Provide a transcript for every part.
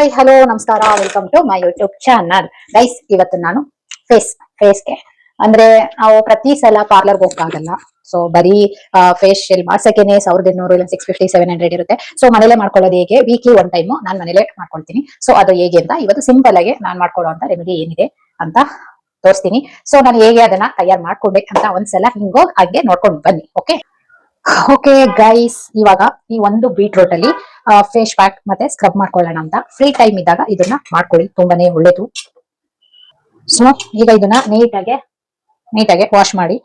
Hi hello ನಮಸ್ಕಾರ, welcome to my YouTube channel. Guys, ಇವತ್ತು ನಾನು ಫೇಸ್ಗೆ ಅಂದ್ರೆ ನಾವು ಪ್ರತಿ ಸಲ ಪಾರ್ಲರ್ಗೆ ಹೋಗಕ್ಕಾಗಲ್ಲ. ಸೊ ಬರೀ ಫೇಶಿಯಲ್ ಮಾಡ್ಸಕ್ಕೇನೆ 1800 ಇಲ್ಲ 650 700 ಇರುತ್ತೆ. ಸೊ ಮನೇಲೆ ಮಾಡ್ಕೊಳ್ಳೋದು ಹೇಗೆ, ವೀಕ್ಲಿ ಒನ್ ಟೈಮ್ ನಾನು ಮನೇಲೆ ಮಾಡ್ಕೊಳ್ತೀನಿ. ಸೊ ಅದು ಹೇಗೆ ಅಂತ ಇವತ್ತು ಸಿಂಪಲ್ ಆಗಿ ನಾನು ಮಾಡ್ಕೊಳ್ಳೋ ಅಂತ ರೆಮಿಡಿ ಏನಿದೆ ಅಂತ ತೋರಿಸ್ತೀನಿ. ಸೊ ನಾನು ಹೇಗೆ ಅದನ್ನ ತಯಾರು ಮಾಡ್ಕೊಂಡೆ ಅಂತ ಒಂದ್ಸಲ ಹಾಗೆ ನೋಡ್ಕೊಂಡು ಬನ್ನಿ. ಓಕೆ ಗೈಸ್, ಇವಾಗ ಈ ಒಂದು ಬೀಟ್ರೂಟ್ ಅಲ್ಲಿ ಫೇಸ್ ಪ್ಯಾಕ್ ಮತ್ತೆ ಸ್ಕ್ರಬ್ ಮಾಡ್ಕೊಳ್ಳೋಣ ಅಂತ ಫ್ರೀ ಟೈಮ್ ಇದ್ದಾಗ ಇದನ್ನ ಮಾಡ್ಕೊಳ್ಳಿ, ತುಂಬಾನೇ ಒಳ್ಳೇದು. ಸೊ ಈಗ ಇದನ್ನ ನೀಟಾಗೆ ವಾಶ್ ಮಾಡಿ.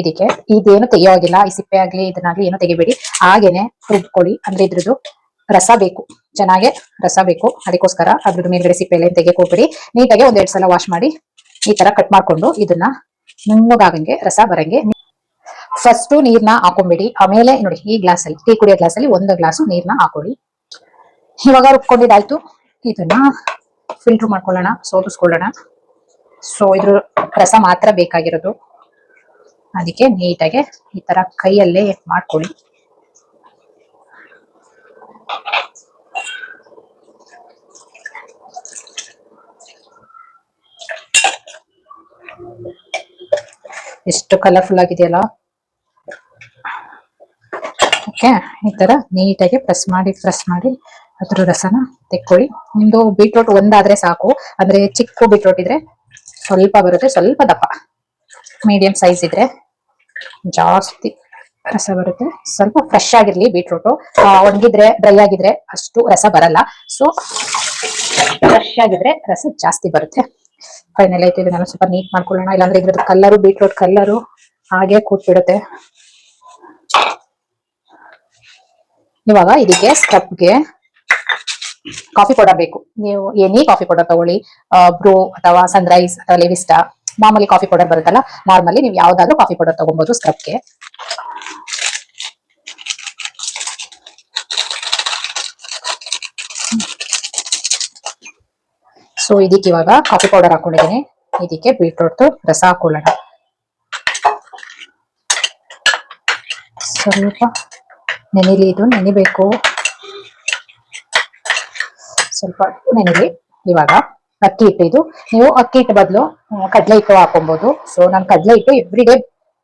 ಇದಕ್ಕೆ ಇದೇನು ತೆಗಿಯೋಗಿಲ್ಲ, ಈ ಸಿಪ್ಪೆ ಆಗ್ಲಿ ಇದನ್ನಾಗ್ಲಿ ಏನು ತೆಗಿಬೇಡಿ, ಹಾಗೇನೆ ರುಬ್ಕೊಳ್ಳಿ. ಅಂದ್ರೆ ಇದ್ರದ್ದು ರಸ ಬೇಕು, ಚೆನ್ನಾಗೆ ರಸ ಬೇಕು. ಅದಕ್ಕೋಸ್ಕರ ಅದ್ರದ್ದು ಮೇಲ್ಗಡೆ ಸಿಪ್ಪೆ ಎಲ್ಲ ತೆಗಿಯಕ್ ಹೋಗ್ಬೇಡಿ. ನೀಟಾಗೆ ಒಂದೆರಡು ಸಲ ವಾಶ್ ಮಾಡಿ ಈ ತರ ಕಟ್ ಮಾಡ್ಕೊಂಡು ಇದನ್ನ ನುಣ್ಣಗಾಗಂಗೆ ರಸ ಬರಂಗೆ ಫಸ್ಟ್ ನೀರ್ನ ಹಾಕೊಂಡ್ಬಿಡಿ. ಆಮೇಲೆ ನೋಡಿ, ಈ ಗ್ಲಾಸ್ ಅಲ್ಲಿ ಟೀ ಕುಡಿಯೋ ಗ್ಲಾಸ್ ಅಲ್ಲಿ 1 ಗ್ಲಾಸ್ ನೀರ್ನ ಹಾಕೊಳ್ಳಿ. ಇವಾಗ ರುಬ್ಕೊಂಡಿದ್ದಾಯ್ತು, ಇದನ್ನ ಫಿಲ್ಟರ್ ಮಾಡ್ಕೊಳ್ಳೋಣ, ಸೋದಿಸ್ಕೊಳ್ಳೋಣ. ಸೊ ಇದ್ರ ರಸ ಮಾತ್ರ ಬೇಕಾಗಿರೋದು, ಅದಕ್ಕೆ ನೀಟಾಗೆ ಈ ತರ ಕೈಯಲ್ಲೇ ಮಾಡ್ಕೊಳ್ಳಿ. ಎಷ್ಟು ಕಲರ್ಫುಲ್ ಆಗಿದೆಯಲ್ಲ. ಓಕೆ, ಈ ತರ ನೀಟಾಗಿ ಪ್ರೆಸ್ ಮಾಡಿ ಅದ್ರ ರಸನ ತೆಕ್ಕೊಳ್ಳಿ. ನಿಮ್ದು ಬೀಟ್ರೂಟ್ ಒಂದಾದ್ರೆ ಸಾಕು, ಅಂದ್ರೆ ಚಿಕ್ಕ ಬೀಟ್ರೂಟ್ ಇದ್ರೆ ಸ್ವಲ್ಪ ಬರುತ್ತೆ, ಸ್ವಲ್ಪ ದಪ್ಪ. ಮೀಡಿಯಂ ಸೈಜ್ ಇದ್ರೆ ಜಾಸ್ತಿ ರಸ ಬರುತ್ತೆ. ಸ್ವಲ್ಪ ಫ್ರೆಶ್ ಆಗಿರ್ಲಿ ಬೀಟ್ರೂಟ್, ಒಣಗಿದ್ರೆ ಡ್ರೈ ಆಗಿದ್ರೆ ಅಷ್ಟು ರಸ ಬರಲ್ಲ. ಸೊ ಫ್ರೆಶ್ ಆಗಿದ್ರೆ ರಸ ಜಾಸ್ತಿ ಬರುತ್ತೆ. ಫೈನಲ್ ಆಯ್ತು, ಇದನ್ನೆಲ್ಲ ಸ್ವಲ್ಪ ನೀಟ್ ಮಾಡ್ಕೊಳ್ಳೋಣ, ಇಲ್ಲಾಂದ್ರೆ ಇದ್ರದ್ದು ಕಲರು, ಬೀಟ್ರೂಟ್ ಕಲರು ಹಾಗೆ ಕೂತ್ಬಿಡುತ್ತೆ. ಇವಾಗ ಇದಕ್ಕೆ ಸ್ಕ್ರಬ್ಗೆ ಕಾಫಿ ಪೌಡರ್ ಬೇಕು. ನೀವು ಎನಿ ಕಾಫಿ ಪೌಡರ್ ತಗೊಳ್ಳಿ, ಬ್ರೂ ಅಥವಾ ಸನ್ರೈಸ್ ಅಥವಾ ಲೆವಿಸ್ಟಾ, ಮಾಮೂಲಿ ಕಾಫಿ ಪೌಡರ್ ಬರುತ್ತಲ್ಲ, ನಾರ್ಮಲಿ ನೀವು ಯಾವ್ದಾದ್ರು ಕಾಫಿ ಪೌಡರ್ ತಗೊಬಹುದು ಸ್ಕ್ರಬ್ಗೆ. ಸೊ ಇದಕ್ಕೆ ಇವಾಗ ಕಾಫಿ ಪೌಡರ್ ಹಾಕೊಂಡಿದ್ದೀನಿ, ಇದಕ್ಕೆ ಬೀಟ್ರೂಟ್ ರಸ ಹಾಕೊಳ್ಳೋಣ. ಸ್ವಲ್ಪ ನೆನೆಲಿ, ಇದು ನೆನಿಬೇಕು, ಸ್ವಲ್ಪ ನೆನೆಲಿ. ಇವಾಗ ಅಕ್ಕಿ ಹಿಟ್ಟು, ಇದು ನೀವು ಅಕ್ಕಿ ಹಿಟ್ಟು ಬದಲು ಕಡಲೆ ಹಿಟ್ಟು ಹಾಕೊಬಹುದು. ಸೊ ನಾನು ಕಡಲೆ ಹಿಟ್ಟು ಎವ್ರಿ ಡೇ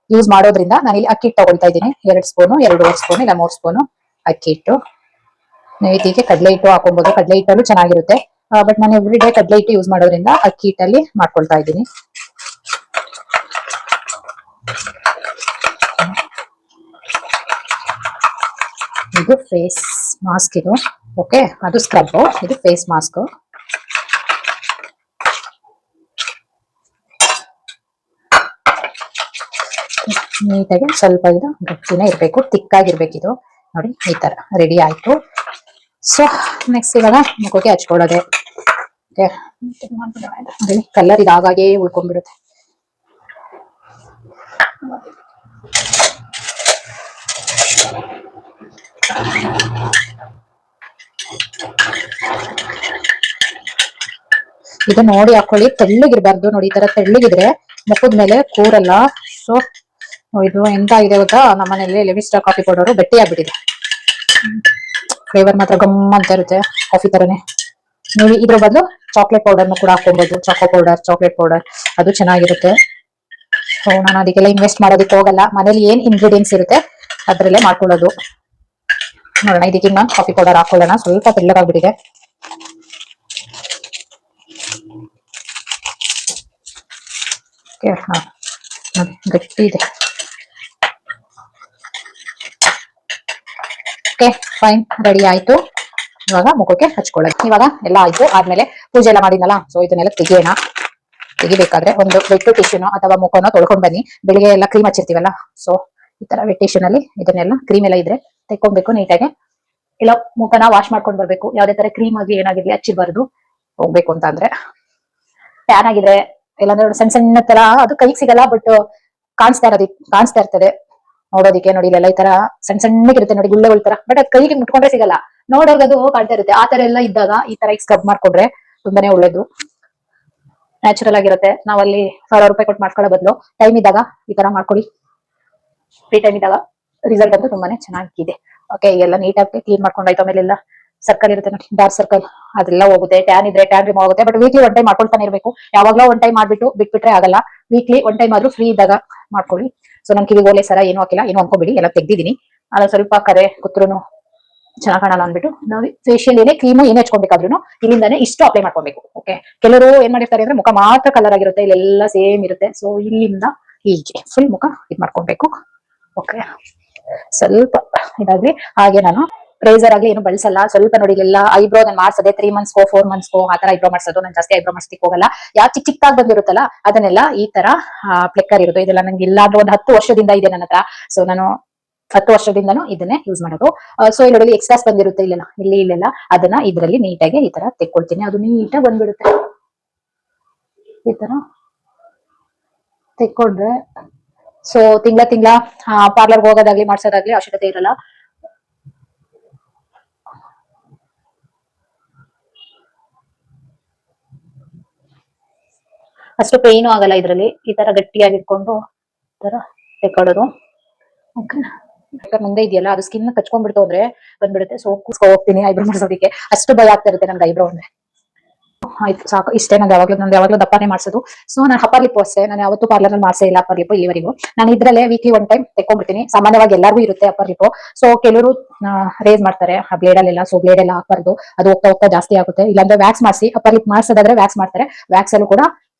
ಯೂಸ್ ಮಾಡೋದ್ರಿಂದ ನಾನು ಇಲ್ಲಿ ಅಕ್ಕಿ ಹಿಟ್ಟು ತಗೊಳ್ತಾ ಇದ್ದೀನಿ. 2 ಸ್ಪೂನು, 2.5 ಸ್ಪೂನ್ ಇಲ್ಲ 3 ಸ್ಪೂನು ಅಕ್ಕಿ ಹಿಟ್ಟು. ನೀವು ಇದಕ್ಕೆ ಕಡಲೆ ಹಿಟ್ಟು ಹಾಕೊಬಹುದು, ಕಡಲೆ ಹಿಟ್ಟಲ್ಲೂ ಚೆನ್ನಾಗಿರುತ್ತೆ. ಬಟ್ ನಾನು ಎವ್ರಿ ಡೇ ಕಡಲೆ ಹಿಟ್ಟು ಯೂಸ್ ಮಾಡೋದ್ರಿಂದ ಅಕ್ಕಿ ಹಿಟ್ಟಲ್ಲಿ ಮಾಡ್ಕೊಳ್ತಾ ಇದ್ದೀನಿ. ಇದು ಫೇಸ್ ಮಾಸ್ಕ್, ಇದು ಓಕೆ, ಅದು ಸ್ಕ್ರಬ್, ಇದು ಫೇಸ್ ಮಾಸ್ಕ್. ನೀಟಾಗಿ ಸ್ವಲ್ಪ ಇದು ಗಟ್ಟಿನೇ ಇರ್ಬೇಕು, ತಿಕ್ಕಾಗಿರ್ಬೇಕು. ಇದು ನೋಡಿ, ಈ ತರ ರೆಡಿ ಆಯ್ತು. ಸೊ ನೆಕ್ಸ್ಟ್ ಇವಾಗ ಮುಖಕ್ಕೆ ಹಚ್ಕೊಳ್ಳೋದೆ. ಕಲರ್ ಇದಾಗೇ ಉಳ್ಕೊಂಡ್ಬಿಡುತ್ತೆ. ಇದು ನೋಡಿ ಹಾಕೊಳ್ಳಿ, ತೆಳ್ಳಗಿರ್ಬಾರ್ದು. ನೋಡಿ, ಈ ತರ ತೆಳ್ಳಗಿದ್ರೆ ಮುಖದ ಮೇಲೆ ಕೂರಲ್ಲ. ಸೊ ಇದು ಎಂತ ಇದೆ ಗೊತ್ತಾ, ನಮ್ಮನೇಲಿ ಲೆವಿಸ್ಟಾ ಕಾಫಿ ಪೌಡರ್ ಗಟ್ಟಿ ಆಗ್ಬಿಟ್ಟಿದೆ. ಫ್ಲೇವರ್ ಮಾತ್ರ ಗಮ್ಮ ಅಂತ ಇರುತ್ತೆ, ಕಾಫಿ ತರನೇ. ನೀವು ಇದ್ರ ಬದಲು ಚಾಕ್ಲೇಟ್ ಪೌಡರ್ನು ಕೂಡ ಹಾಕೊಬಹುದು, ಚಾಕ್ಲೇಟ್ ಪೌಡರ್ ಅದು ಚೆನ್ನಾಗಿರುತ್ತೆ. ಸೊ ನಾನು ಅದಕ್ಕೆಲ್ಲ ಇನ್ವೆಸ್ಟ್ ಮಾಡೋದಕ್ಕೆ ಹೋಗಲ್ಲ, ಮನೇಲಿ ಏನ್ ಇಂಗ್ರೀಡಿಯೆಂಟ್ಸ್ ಇರುತ್ತೆ ಅದ್ರಲ್ಲೇ ಮಾಡ್ಕೊಳ್ಳೋದು. ನೋಡೋಣ, ಇದಕ್ಕೆ ಕಾಫಿ ಪೌಡರ್ ಹಾಕೊಳ್ಳೋಣ. ಸ್ವಲ್ಪ ತೆಳ್ಳಗಾಗ್ಬಿಟ್ಟಿದೆ. ಗಟ್ಟಿ ಇದೆ. ಓಕೆ ಫೈನ್, ರೆಡಿ ಆಯ್ತು. ಇವಾಗ ಮುಖಕ್ಕೆ ಹಚ್ಕೊಳ್ಳೋದು. ಇವಾಗ ಎಲ್ಲ ಆಯ್ತು, ಆದ್ಮೇಲೆ ಪೂಜೆ ಎಲ್ಲ ಮಾಡಿದ್ನಲ್ಲ, ಸೊ ಇದನ್ನೆಲ್ಲ ತೆಗಿಬೇಕಾದ್ರೆ ಒಂದು ವೆಟ್ ಟಿಶ್ಯೂನೋ ಅಥವಾ ಮುಖನೋ ತೊಳ್ಕೊಂಡ್ ಬನ್ನಿ. ಬೆಳಿಗ್ಗೆ ಎಲ್ಲ ಕ್ರೀಮ್ ಹಚ್ಚಿರ್ತೀವಲ್ಲ, ಸೊ ಈ ತರ ವೆಟ್ ಟಿಶ್ಯೂ ನಲ್ಲಿ ಇದನ್ನೆಲ್ಲ ಕ್ರೀಮ್ ಎಲ್ಲ ಇದ್ರೆ ತೆಕ್ಕೊಬೇಕು ನೀಟಾಗೆ. ಇಲ್ಲ ಮುಖನ ವಾಶ್ ಮಾಡ್ಕೊಂಡ್ ಬರ್ಬೇಕು. ಯಾವ್ದೇ ತರ ಕ್ರೀಮ್ ಆಗಿ ಏನಾಗಿರ್ಲಿ ಹಚ್ಚಿಬಾರ್ದು. ಹೋಗ್ಬೇಕು ಅಂತ ಅಂದ್ರೆ ಟ್ಯಾನ್ ಆಗಿದ್ರೆ, ಇಲ್ಲಾಂದ್ರೆ ಸಣ್ಣ ಸಣ್ಣ ತರ, ಅದು ಕೈಗೆ ಸಿಗಲ್ಲ ಬಟ್ ಕಾಣಿಸ್ತಾ ಇರ್ತದೆ ನೋಡೋದಿಕ್ಕೆ. ನೋಡಿ, ಇಲ್ಲೆಲ್ಲ ಈ ತರ ಸಣ್ಣ ಸಣ್ಣಗಿರುತ್ತೆ ನೋಡಿ, ಗುಳ್ಳೆಗಳ ತರ, ಬಟ್ ಅದ್ ಕೈಗೆ ಮುಟ್ಕೊಂಡ್ರೆ ಸಿಗಲ್ಲ, ನೋಡೋರ್ಗ ಅದು ಕಾಣ್ತಾ ಇರುತ್ತೆ. ಆ ತರ ಎಲ್ಲ ಇದ್ದಾಗ ಈ ತರ ಸ್ಕ್ರಬ್ ಮಾಡ್ಕೊಂಡ್ರೆ ತುಂಬಾನೇ ಒಳ್ಳೇದು, ನ್ಯಾಚುರಲ್ ಆಗಿರುತ್ತೆ. ನಾವಲ್ಲಿ 1000 ರೂಪಾಯಿ ಕೊಟ್ಟು ಮಾಡ್ಕೊಳ್ಳೋ ಬದಲು ಟೈಮ್ ಇದ್ದಾಗ ಈ ತರ ಮಾಡ್ಕೊಳ್ಳಿ. ಫ್ರೀ ಟೈಮ್ ಇದ್ದಾಗ ರಿಸಲ್ಟ್ ಅಂತೂ ತುಂಬಾನೇ ಚೆನ್ನಾಗಿದೆ. ಓಕೆ, ಎಲ್ಲ ನೀಟಾಗಿ ಕ್ಲೀನ್ ಮಾಡ್ಕೊಂಡಾಯ್ತು. ಆಮೇಲೆಲ್ಲ ಸರ್ಕಲ್ ಇರುತ್ತೆ ನೋಡಿ, ಡಾರ್ಕ್ ಸರ್ಕಲ್ ಅದೆಲ್ಲ ಹೋಗುತ್ತೆ. ಟ್ಯಾನ್ ಇದ್ರೆ ಟ್ಯಾನ್ ರಿಮೂವ್ ಆಗುತ್ತೆ. ಬಟ್ ವೀಕ್ಲಿ ಒನ್ ಟೈಮ್ ಮಾಡ್ಕೊಳ್ತಾನೆ ಇರ್ಬೇಕು. ಯಾವಾಗ್ಲೋ ಒನ್ ಟೈಮ್ ಮಾಡ್ಬಿಟ್ಟು ಬಿಟ್ಬಿಟ್ರೆ ಆಗಲ್ಲ. ವೀಕ್ಲಿ ಒನ್ ಟೈಮ್ ಆದ್ರೂ ಫ್ರೀ ಇದ್ದಾಗ ಮಾಡ್ಕೊಳ್ಳಿ. ಸೊ ನನ್ ಕಿವಿಗೆ ಓಲೆ ಸರ ಏನೂ ಹಾಕಿಲ್ಲ, ಏನು ಅನ್ಕೋಬಿಡಿ, ಎಲ್ಲ ತೆಗ್ದಿದ್ದೀನಿ. ಅಲ್ಲ ಸ್ವಲ್ಪ ಕರೆ ಕುತ್ರುನು ಚೆನ್ನಾಗ್ ಕಾಣಲ್ಲ ಅಂದ್ಬಿಟ್ಟು ನಾವು ಫೇಶಿಯಲ್ ಏನೇ ಕ್ರೀಮ್ ಏನೇ ಹಚ್ಕೊಬೇಕಾದ್ರೂ ಇಲ್ಲಿಂದಾನೆ ಇಷ್ಟು ಅಪ್ಲೈ ಮಾಡ್ಕೊಬೇಕು. ಓಕೆ, ಕೆಲವರು ಏನ್ ಮಾಡಿರ್ತಾರೆ ಅಂದ್ರೆ ಮುಖ ಮಾತ್ರ ಕಲರ್ ಆಗಿರುತ್ತೆ, ಇಲ್ಲೆಲ್ಲ ಸೇಮ್ ಇರುತ್ತೆ. ಸೊ ಇಲ್ಲಿಂದ ಹೀಗೆ ಫುಲ್ ಮುಖ ಇದ್ ಮಾಡ್ಕೊಬೇಕು. ಓಕೆ, ಸ್ವಲ್ಪ ಇದಾಗ್ಲಿ. ಹಾಗೆ ನಾನು ರೇಸರ್ ಆಗ್ಲಿ ಏನು ಬಳಸಲ್ಲ. ಸ್ವಲ್ಪ ನೋಡಿ ಎಲ್ಲ ಐಬ್ರೋ ನಾನು ಮಾಡ್ಸದೆ 3 ಮಂತ್ಸ್ಗೋ 4 ಮಂತ್ಸ್ಗೋ ಆತರ ಐಬ್ರೋ ಮಾಡ್ಸೋದು. ನಾನು ಜಾಸ್ತಿ ಐಬ್ರೋ ಮಾಡ್ಸ್ತಿಕ್ ಹೋಗಲ್ಲ. ಯಾವ ಚಿಕ್ಕದಾಗಿ ಬಂದಿರುತ್ತಲ್ಲ ಅದನ್ನೆಲ್ಲ ಈ ತರ ಪ್ಲೆಕ್ಕರ್ ಇರೋದು ಇದೆಲ್ಲ ನಂಗೆ ಇಲ್ಲ ಅಂದ್ರೆ ಒಂದು 10 ವರ್ಷದಿಂದ ಇದೆ ನನ್ನ ಹತ್ರ. ಸೊ ನಾನು 10 ವರ್ಷದಿಂದನೂ ಇದನ್ನೇ ಯೂಸ್ ಮಾಡೋದು. ಸೊ ಇಲ್ಲಿ ಎಕ್ಸ್ಟ್ರಾಸ್ ಬಂದಿರುತ್ತೆ ಇಲ್ಲೆಲ್ಲ, ಇಲ್ಲೆಲ್ಲ ಅದನ್ನ ಇದ್ರಲ್ಲಿ ನೀಟಾಗಿ ಈ ತರ ತೆಕ್ಕೊಳ್ತೀನಿ. ಅದು ನೀಟಾಗಿ ಬಂದ್ಬಿಡುತ್ತೆ. ಈ ತರ ತೆಕ್ಕೊಂಡ್ರೆ ಸೊ ತಿಂಗಳ ಪಾರ್ಲರ್ಗೆ ಹೋಗೋದಾಗ್ಲಿ ಮಾಡ್ಸೋದಾಗ್ಲಿ ಅವಶ್ಯಕತೆ ಇರಲ್ಲ. ಅಷ್ಟು ಪೇನು ಆಗಲ್ಲ ಇದ್ರಲ್ಲಿ. ಈ ತರ ಗಟ್ಟಿಯಾಗಿ ಇಟ್ಕೊಂಡು ಈ ತರ ತೆಕ್ಕೊಳ್ಳೋದು. ಓಕೆ, ಮುಂದೆ ಇದೆಯಲ್ಲ ಅದು ಸ್ಕಿನ್ ಕಚ್ಕೊಂಡ್ಬಿಡ್ತು ಅಂದ್ರೆ ಬಂದ್ಬಿಡುತ್ತೆ. ಸೊ ಹೋಗ್ತೀನಿ ಐಬ್ರೋ ಮಾಡ್ಸೋದಕ್ಕೆ. ಅಷ್ಟು ಭಯ ಆಗ್ತಾ ಇರುತ್ತೆ ನನ್ಗೆ ಐಬ್ರೋ ಅಂದ್ರೆ. ಆಯ್ತು ಸಾಕು, ಇಷ್ಟೇ. ನಂಗೆ ಯಾವಾಗ್ಲೂ ದಪ್ಪನೇ ಮಾಡ್ಸೋದು. ಸೊ ನಾನು ಅಪ್ಪರ್ ಲಿಪ್ ಅಷ್ಟೇ, ನಾನು ಯಾವತ್ತೂ ಪಾರ್ಲರ್ ಅಲ್ಲಿ ಮಾಡ್ಸೇ ಇಲ್ಲ ಅಪ್ಪರ್ ಲಿಪ್ ಇಲ್ಲಿವರೆಗೂ. ನಾನು ಇದ್ರಲ್ಲೇ ವೀಕ್ಲಿ ಒನ್ ಟೈಮ್ ತೆಕ್ಕೊಂಡ್ಬಿಡ್ತೀನಿ. ಸಾಮಾನ್ಯವಾಗಿ ಎಲ್ಲರಿಗೂ ಇರುತ್ತೆ ಅಪ್ಪರ್ ಲಿಪ್. ಸೊ ಕೆಲವರು ರೇಸ್ ಮಾಡ್ತಾರೆ ಆ ಬ್ಲೇಡ್ ಅಲ್ಲೆಲ್ಲ. ಸೊ ಬ್ಲೇಡ್ ಎಲ್ಲ ಹಾಕಬಾರ್ದು, ಅದು ಹೋಗ್ತಾ ಹೋಗ್ತಾ ಜಾಸ್ತಿ ಆಗುತ್ತೆ. ಇಲ್ಲಾಂದ್ರೆ ವ್ಯಾಕ್ಸ್ ಮಾಡಿಸಿ, ಅಪ್ಪರ್ ಲಿಪ್ ಮಾಡ್ಸೋದಾದ್ರೆ ವ್ಯಾಕ್ಸ್ ಮಾಡ್ತಾರೆ. ವ್ಯಾಕ್ಸ್ ಅಲ್ಲೂ ಕೂಡ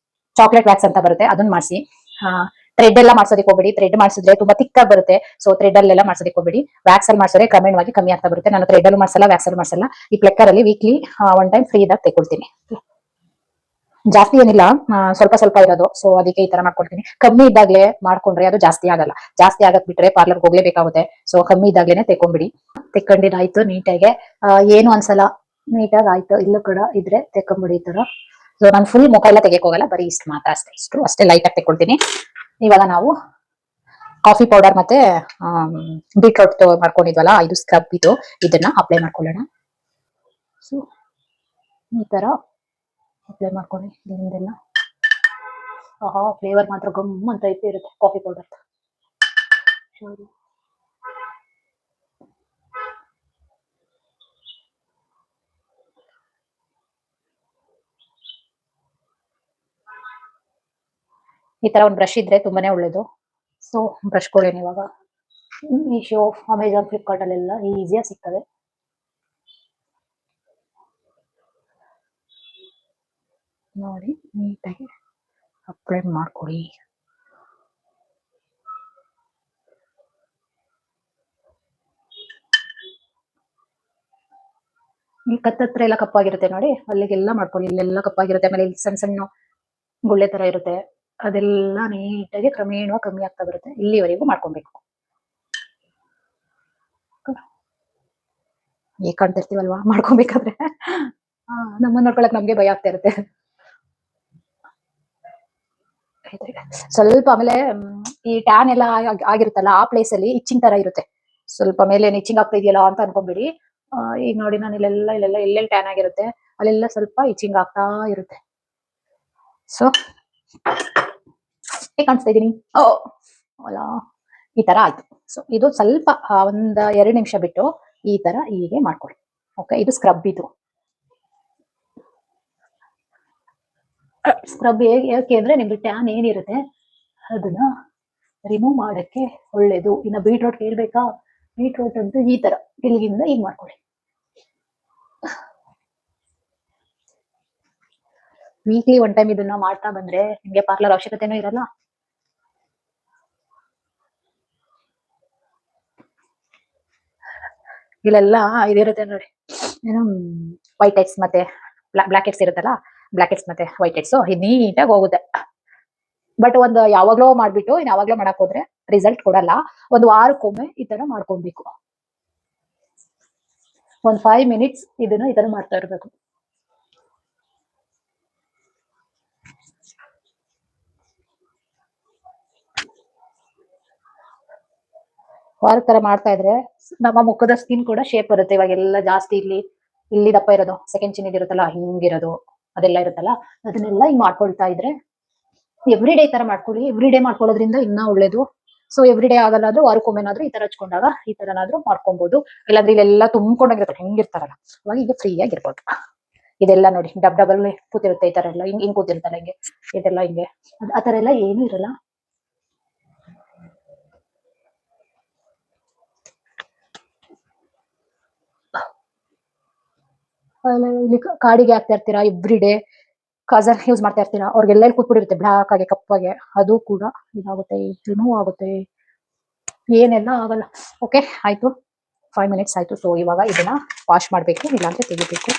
ಚಾಕ್ಲೇಟ್ ವ್ಯಾಕ್ಸ್ ಅಂತ ಬರುತ್ತೆ, ಅದನ್ನ ಮಾಡಿಸಿ. ಥ್ರೆಡ್ ಎಲ್ಲ ಮಾಡ್ಸೋದಕ್ಕೆ ಹೋಗ್ಬೇಡಿ. ಥ್ರೆಡ್ ಮಾಡಿಸಿದ್ರೆ ತುಂಬಾ ತಿಕ್ ಆಗಿ ಬರುತ್ತೆ. ಸೊ ಥ್ರೆಡ್ ಅಲ್ಲೆಲ್ಲ ಮಾಡ್ಸೋದಕ್ಕೆ ಹೋಗ್ಬೇಡಿ. ವ್ಯಾಕ್ಸ್ ಅಲ್ಲಿ ಮಾಡಿಸಿದ್ರೆ ಕ್ರಮೇಣವಾಗಿ ಕಮ್ಮಿ ಆಗ್ತಾ ಬರುತ್ತೆ. ನಾನು ಥ್ರೆಡ್ ಅಲ್ಲೂ ಮಾಡ್ಸಲ್ಲ, ವ್ಯಾಕ್ಸ್ ಅಲ್ಲೂ ಮಾಡ್ಸಲ್ಲ. ಈ ಪ್ಲೆಕ್ಕರ್ ಅಲ್ಲಿ ವೀಕ್ಲಿ ಒನ್ ಟೈಮ್ ಫ್ರೀ ಇದ್ದಾಗ ತೆಕ್ಕೊಳ್ತೀನಿ. ಜಾಸ್ತಿ ಏನಿಲ್ಲ, ಸ್ವಲ್ಪ ಸ್ವಲ್ಪ ಇರೋದು. ಸೊ ಅದಕ್ಕೆ ಈ ತರ ಮಾಡ್ಕೊಳ್ತೀನಿ. ಕಮ್ಮಿ ಇದ್ದಾಗ್ಲೇ ಮಾಡ್ಕೊಂಡ್ರೆ ಅದು ಜಾಸ್ತಿ ಆಗಲ್ಲ. ಜಾಸ್ತಿ ಆಗಕ್ ಬಿಟ್ರೆ ಪಾರ್ಲರ್ ಹೋಗ್ಲೇಬೇಕಾಗುತ್ತೆ. ಸೊ ಕಮ್ಮಿ ಇದ್ದಾಗ್ಲೇನೆ ತೆಕ್ಕೊಂಡ್ಬಿಡಿ. ತೆಕ್ಕೊಂಡಿದ್ದಾಯ್ತು ನೀಟಾಗೆ, ಏನು ಅನ್ಸಲ್ಲ. ನೀಟಾಗಿ ಆಯ್ತು. ಇಲ್ಲೂ ಕೂಡ ಇದ್ರೆ ತೆಕ್ಕೊಂಡ್ಬಿಡಿ ಈ ತರ. ಸೊ ನಾನು ಫುಲ್ ಮುಖ ಎಲ್ಲ ತೆಗೆಕ್ ಹೋಗಲ್ಲ, ಬರೀ ಇಷ್ಟು ಮಾತ್ರ ಅಷ್ಟೇ. ಅಷ್ಟೇ ಲೈಟ್ ಆಗಿ ತೆಕ್ಕೊಳ್ತೀನಿ. ಇವಾಗ ನಾವು ಕಾಫಿ ಪೌಡರ್ ಮತ್ತೆ ಬೀಟ್ರೂಟ್ ಮಾಡ್ಕೊಂಡಿದ್ವಲ್ಲ, ಇದು ಸ್ಕ್ರಬ್ ಇದನ್ನ ಅಪ್ಲೈ ಮಾಡ್ಕೊಳ್ಳೋಣ. ಸೊ ಈ ತರ ಅಪ್ಲೈ ಮಾಡ್ಕೊಳ್ಳಿ ಇದರಿಂದೆಲ್ಲ. ಫ್ಲೇವರ್ ಮಾತ್ರ ಗಮ್ ಅಂತ ಇರುತ್ತೆ ಕಾಫಿ ಪೌಡರ್. ಈ ತರ ಒಂದು ಬ್ರಷ್ ಇದ್ರೆ ತುಂಬಾನೇ ಒಳ್ಳೇದು. ಸೊ ಬ್ರಷ್ ಗಳೇನು ಇವಾಗ ಮೀಶೋ, ಅಮೆಜಾನ್, ಫ್ಲಿಪ್ಕಾರ್ಟ್ ಅಲ್ಲೆಲ್ಲ ಈಸಿಯಾಗಿ ಸಿಗ್ತದೆ. ನೋಡಿ ನೀಟಾಗಿ ಅಪ್ಲೈ ಮಾಡ್ಕೊಡಿ. ಈ ಕತ್ತತ್ರ ಎಲ್ಲ ಕಪ್ಪಾಗಿರುತ್ತೆ ನೋಡಿ, ಅಲ್ಲಿಗೆಲ್ಲ ಮಾಡ್ಕೊಳ್ಳಿ. ಇಲ್ಲೆಲ್ಲ ಕಪ್ಪಾಗಿರುತ್ತೆ. ಆಮೇಲೆ ಇಲ್ಲಿ ಸಣ್ಣ ಸಣ್ಣ ಗುಳ್ಳೆ ತರ ಇರುತ್ತೆ, ಅದೆಲ್ಲ ನೀಟಾಗಿ ಕ್ರಮೇಣ ಕಮ್ಮಿ ಆಗ್ತಾ ಬರುತ್ತೆ. ಇಲ್ಲಿವರೆಗೂ ಮಾಡ್ಕೊಬೇಕು. ಹೇಗ್ ಕಾಣ್ತಿರ್ತೀವಲ್ವಾ ಮಾಡ್ಕೊಬೇಕಾದ್ರೆ. ನಮ್ಮನ್ನ ನೋಡ್ಕೊಳಕ್ ನಮ್ಗೆ ಭಯ ಆಗ್ತಾ ಇರುತ್ತೆ. ಸ್ವಲ್ಪ ಆಮೇಲೆ ಈ ಟ್ಯಾನ್ ಎಲ್ಲ ಆಗಿರುತ್ತಲ್ಲ ಆ ಪ್ಲೇಸ್ ಅಲ್ಲಿ ಇಚ್ಚಿಂಗ್ ತರ ಇರುತ್ತೆ. ಸ್ವಲ್ಪ ಮೇಲೆ ಇಚ್ಚಿಂಗ್ ಆಗ್ತಾ ಇದೆಯಲ್ಲ ಅಂತ ಅನ್ಕೊಂಡ್ಬಿಡಿ. ಈಗ ನೋಡಿ ನಾನು ಇಲ್ಲೆಲ್ಲ ಎಲ್ಲೆಲ್ಲಿ ಟ್ಯಾನ್ ಆಗಿರುತ್ತೆ ಅಲ್ಲೆಲ್ಲ ಸ್ವಲ್ಪ ಇಚ್ಚಿಂಗ್ ಆಗ್ತಾ ಇರುತ್ತೆ. ಸೊ ಹೇಗೆ ಕಾಣಿಸ್ತಾ ಇದೀನಿ? ಅಲ್ಲ, ಈ ತರ ಆಯ್ತು. ಸೊ ಇದು ಸ್ವಲ್ಪ ಒಂದ್ 2 ನಿಮಿಷ ಬಿಟ್ಟು ಈ ತರ ಹೀಗೆ ಮಾಡ್ಕೊಳ್ಳಿ. ಓಕೆ, ಇದು ಸ್ಕ್ರಬ್. ಇದು ಸ್ಕ್ರಬ್ ಯಾಕೆ ಅಂದ್ರೆ ನಿಮ್ಗೆ ಟ್ಯಾನ್ ಏನಿರುತ್ತೆ ಅದನ್ನ ರಿಮೂವ್ ಮಾಡಕ್ಕೆ ಒಳ್ಳೇದು. ಇನ್ನ ಬೀಟ್ರೂಟ್ ಹೇಳ್ಬೇಕಾ? ಬೀಟ್ರೂಟ್ ಅಂತೂ ಈ ತರ ಇಲ್ಲಿಂದ ಈಗ ಮಾಡ್ಕೊಳ್ಳಿ. ವೀಕ್ಲಿ ಒನ್ ಟೈಮ್ ಇದನ್ನ ಮಾಡ್ತಾ ಬಂದ್ರೆ ನಿಮ್ಗೆ ಪಾರ್ಲರ್ ಅವಶ್ಯಕತೆನೂ ಇರಲ್ಲ. ಇಲ್ಲೆಲ್ಲ ಇದಿರುತ್ತೆ ನೋಡಿ, ಏನು ವೈಟ್ ಹೆಡ್ಸ್ ಮತ್ತೆ ಬ್ಲಾಕ್ ಹೆಡ್ಸ್ ಇರುತ್ತಲ್ಲ, ಬ್ಲಾಕ್ ಹೆಡ್ಸ್ ಮತ್ತೆ ವೈಟ್ ಹೆಡ್ಸ್ ಇದು ನೀಟಾಗಿ ಹೋಗುತ್ತೆ. ಬಟ್ ಒಂದು ಯಾವಾಗ್ಲೋ ಮಾಡ್ಬಿಟ್ಟು ಯಾವಾಗ್ಲೋ ಮಾಡಕ್ ಹೋದ್ರೆ ರಿಸಲ್ಟ್ ಕೊಡಲ್ಲ. ಒಂದು ವಾರಕ್ಕೊಮ್ಮೆ ಈ ತರ ಮಾಡ್ಕೊಬೇಕು. ಒಂದ್ 5 ಮಿನಿಟ್ಸ್ ಇದನ್ನ ಈ ತರ ಮಾಡ್ತಾ ಇರ್ಬೇಕು. ವಾರ ತರ ಮಾಡ್ತಾ ಇದ್ರೆ ನಮ್ಮ ಮುಖದ ಸ್ಕಿನ್ ಕೂಡ ಶೇಪ್ ಬರುತ್ತೆ. ಇವಾಗೆಲ್ಲ ಜಾಸ್ತಿ ಇಲ್ಲಿ ದಪ್ಪ ಇರೋದು, ಸೆಕೆಂಡ್ ಚಿನ್ ಇರುತ್ತಲ್ಲ ಹಿಂಗಿರೋದು ಅದೆಲ್ಲ ಇರುತ್ತಲ್ಲ, ಅದನ್ನೆಲ್ಲ ಹಿಂಗ್ ಮಾಡ್ಕೊಳ್ತಾ ಇದ್ರೆ ಎವ್ರಿ ಡೇ ತರ ಮಾಡ್ಕೊಳ್ಳಿ. ಎವ್ರಿ ಡೇ ಮಾಡ್ಕೊಳ್ಳೋದ್ರಿಂದ ಇನ್ನ ಒಳ್ಳೇದು. ಸೊ ಎವ್ರಿ ಡೇ ಆಗಲ್ಲ ಅಂದ್ರೆ ವಾರಕ್ಕೊಮ್ಮೆನಾದ್ರೂ ಈ ತರ ಹಚ್ಕೊಂಡಾಗ ಈ ತರನಾದ್ರೂ ಮಾಡ್ಕೊಬಹುದು. ಇಲ್ಲಾಂದ್ರೆ ಇಲ್ಲೆಲ್ಲ ತುಂಬ್ಕೊಂಡಾಗಿರುತ್ತೆ ಹೆಂಗಿರ್ತಾರಲ್ಲ ಅವಾಗ ಈಗ ಫ್ರೀ ಆಗಿರ್ಬೋದು. ಇದೆಲ್ಲ ನೋಡಿ ಡಬಲ್ ಕೂತಿರುತ್ತೆ ಈ ತರ ಎಲ್ಲ ಹಿಂಗ್ ಹಿಂಗ್ ಕೂತಿರ್ತಾರೆ ಹಿಂಗೆ ಇದೆಲ್ಲ ಹಿಂಗೆ ಆ ತರ ಎಲ್ಲ ಏನು ಇರಲ್ಲ. ಇಲ್ಲಿ ಕಾಡಿಗೆ ಹಾಕ್ತಾ ಇರ್ತೀರಾ ಎವ್ರಿ ಡೇ ಕಾಜಲ್ ಯೂಸ್ ಮಾಡ್ತಾ ಇರ್ತೀರಾ ಅವ್ರಿಗೆಲ್ಲ ಕೂತ್ಬಿಟ್ಟಿರುತ್ತೆ ಬ್ಲಾಕ್ ಆಗಿ ಕಪ್ಪಾಗೆ ಅದು ಕೂಡ ಇದಾಗುತ್ತೆ ರಿಮೂವ್ ಆಗುತ್ತೆ ಏನೆಲ್ಲ ಆಗಲ್ಲ. ಓಕೆ ಆಯ್ತು 5 ಮಿನಿಟ್ಸ್ ಆಯ್ತು. ಸೊ ಇವಾಗ ಇದನ್ನ ವಾಶ್ ಮಾಡ್ಬೇಕು ಇಲ್ಲಾಂದ್ರೆ ತೆಗಿಬೇಕು.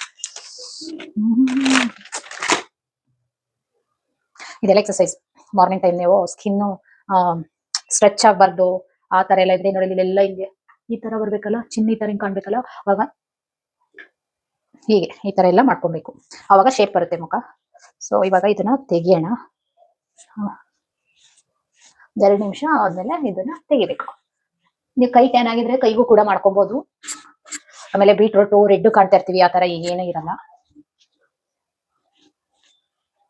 ಇದೆಲ್ಲ ಎಕ್ಸರ್ಸೈಸ್ ಮಾರ್ನಿಂಗ್ ಟೈಮ್ ನೀವು ಸ್ಕಿನ್ ಸ್ಟ್ರೆಚ್ ಆಗ್ಬಾರ್ದು ಆ ತರ ಎಲ್ಲ ಇದ್ರೆ ನೋಡಿ ಇಲ್ಲೆಲ್ಲ ಹಿಂಗೆ ಈ ತರ ಬರ್ಬೇಕಲ್ಲ ಚಿನ್ನಿ ತರ ಹಿಂಗ್ ಕಾಣ್ಬೇಕಲ್ಲ ಅವಾಗ ಹೀಗೆ ಈ ತರ ಎಲ್ಲ ಮಾಡ್ಕೊಬೇಕು ಅವಾಗ ಶೇಪ್ ಬರುತ್ತೆ ಮುಖ. ಸೊ ಇವಾಗ ಇದನ್ನ ತೆಗಿಯೋಣ. 2 ನಿಮಿಷ ಆದ್ಮೇಲೆ ಇದನ್ನ ತೆಗಿಬೇಕು. ನೀವು ಕೈ ಟ್ಯಾನ್ ಆಗಿದ್ರೆ ಕೈಗೂ ಕೂಡ ಮಾಡ್ಕೊಬಹುದು. ಆಮೇಲೆ ಬೀಟ್ರೂಟ್ ರೆಡ್ ಕಾಣ್ತಾ ಇರ್ತೀವಿ ಆ ತರ ಏನೂ ಇರಲ್ಲ.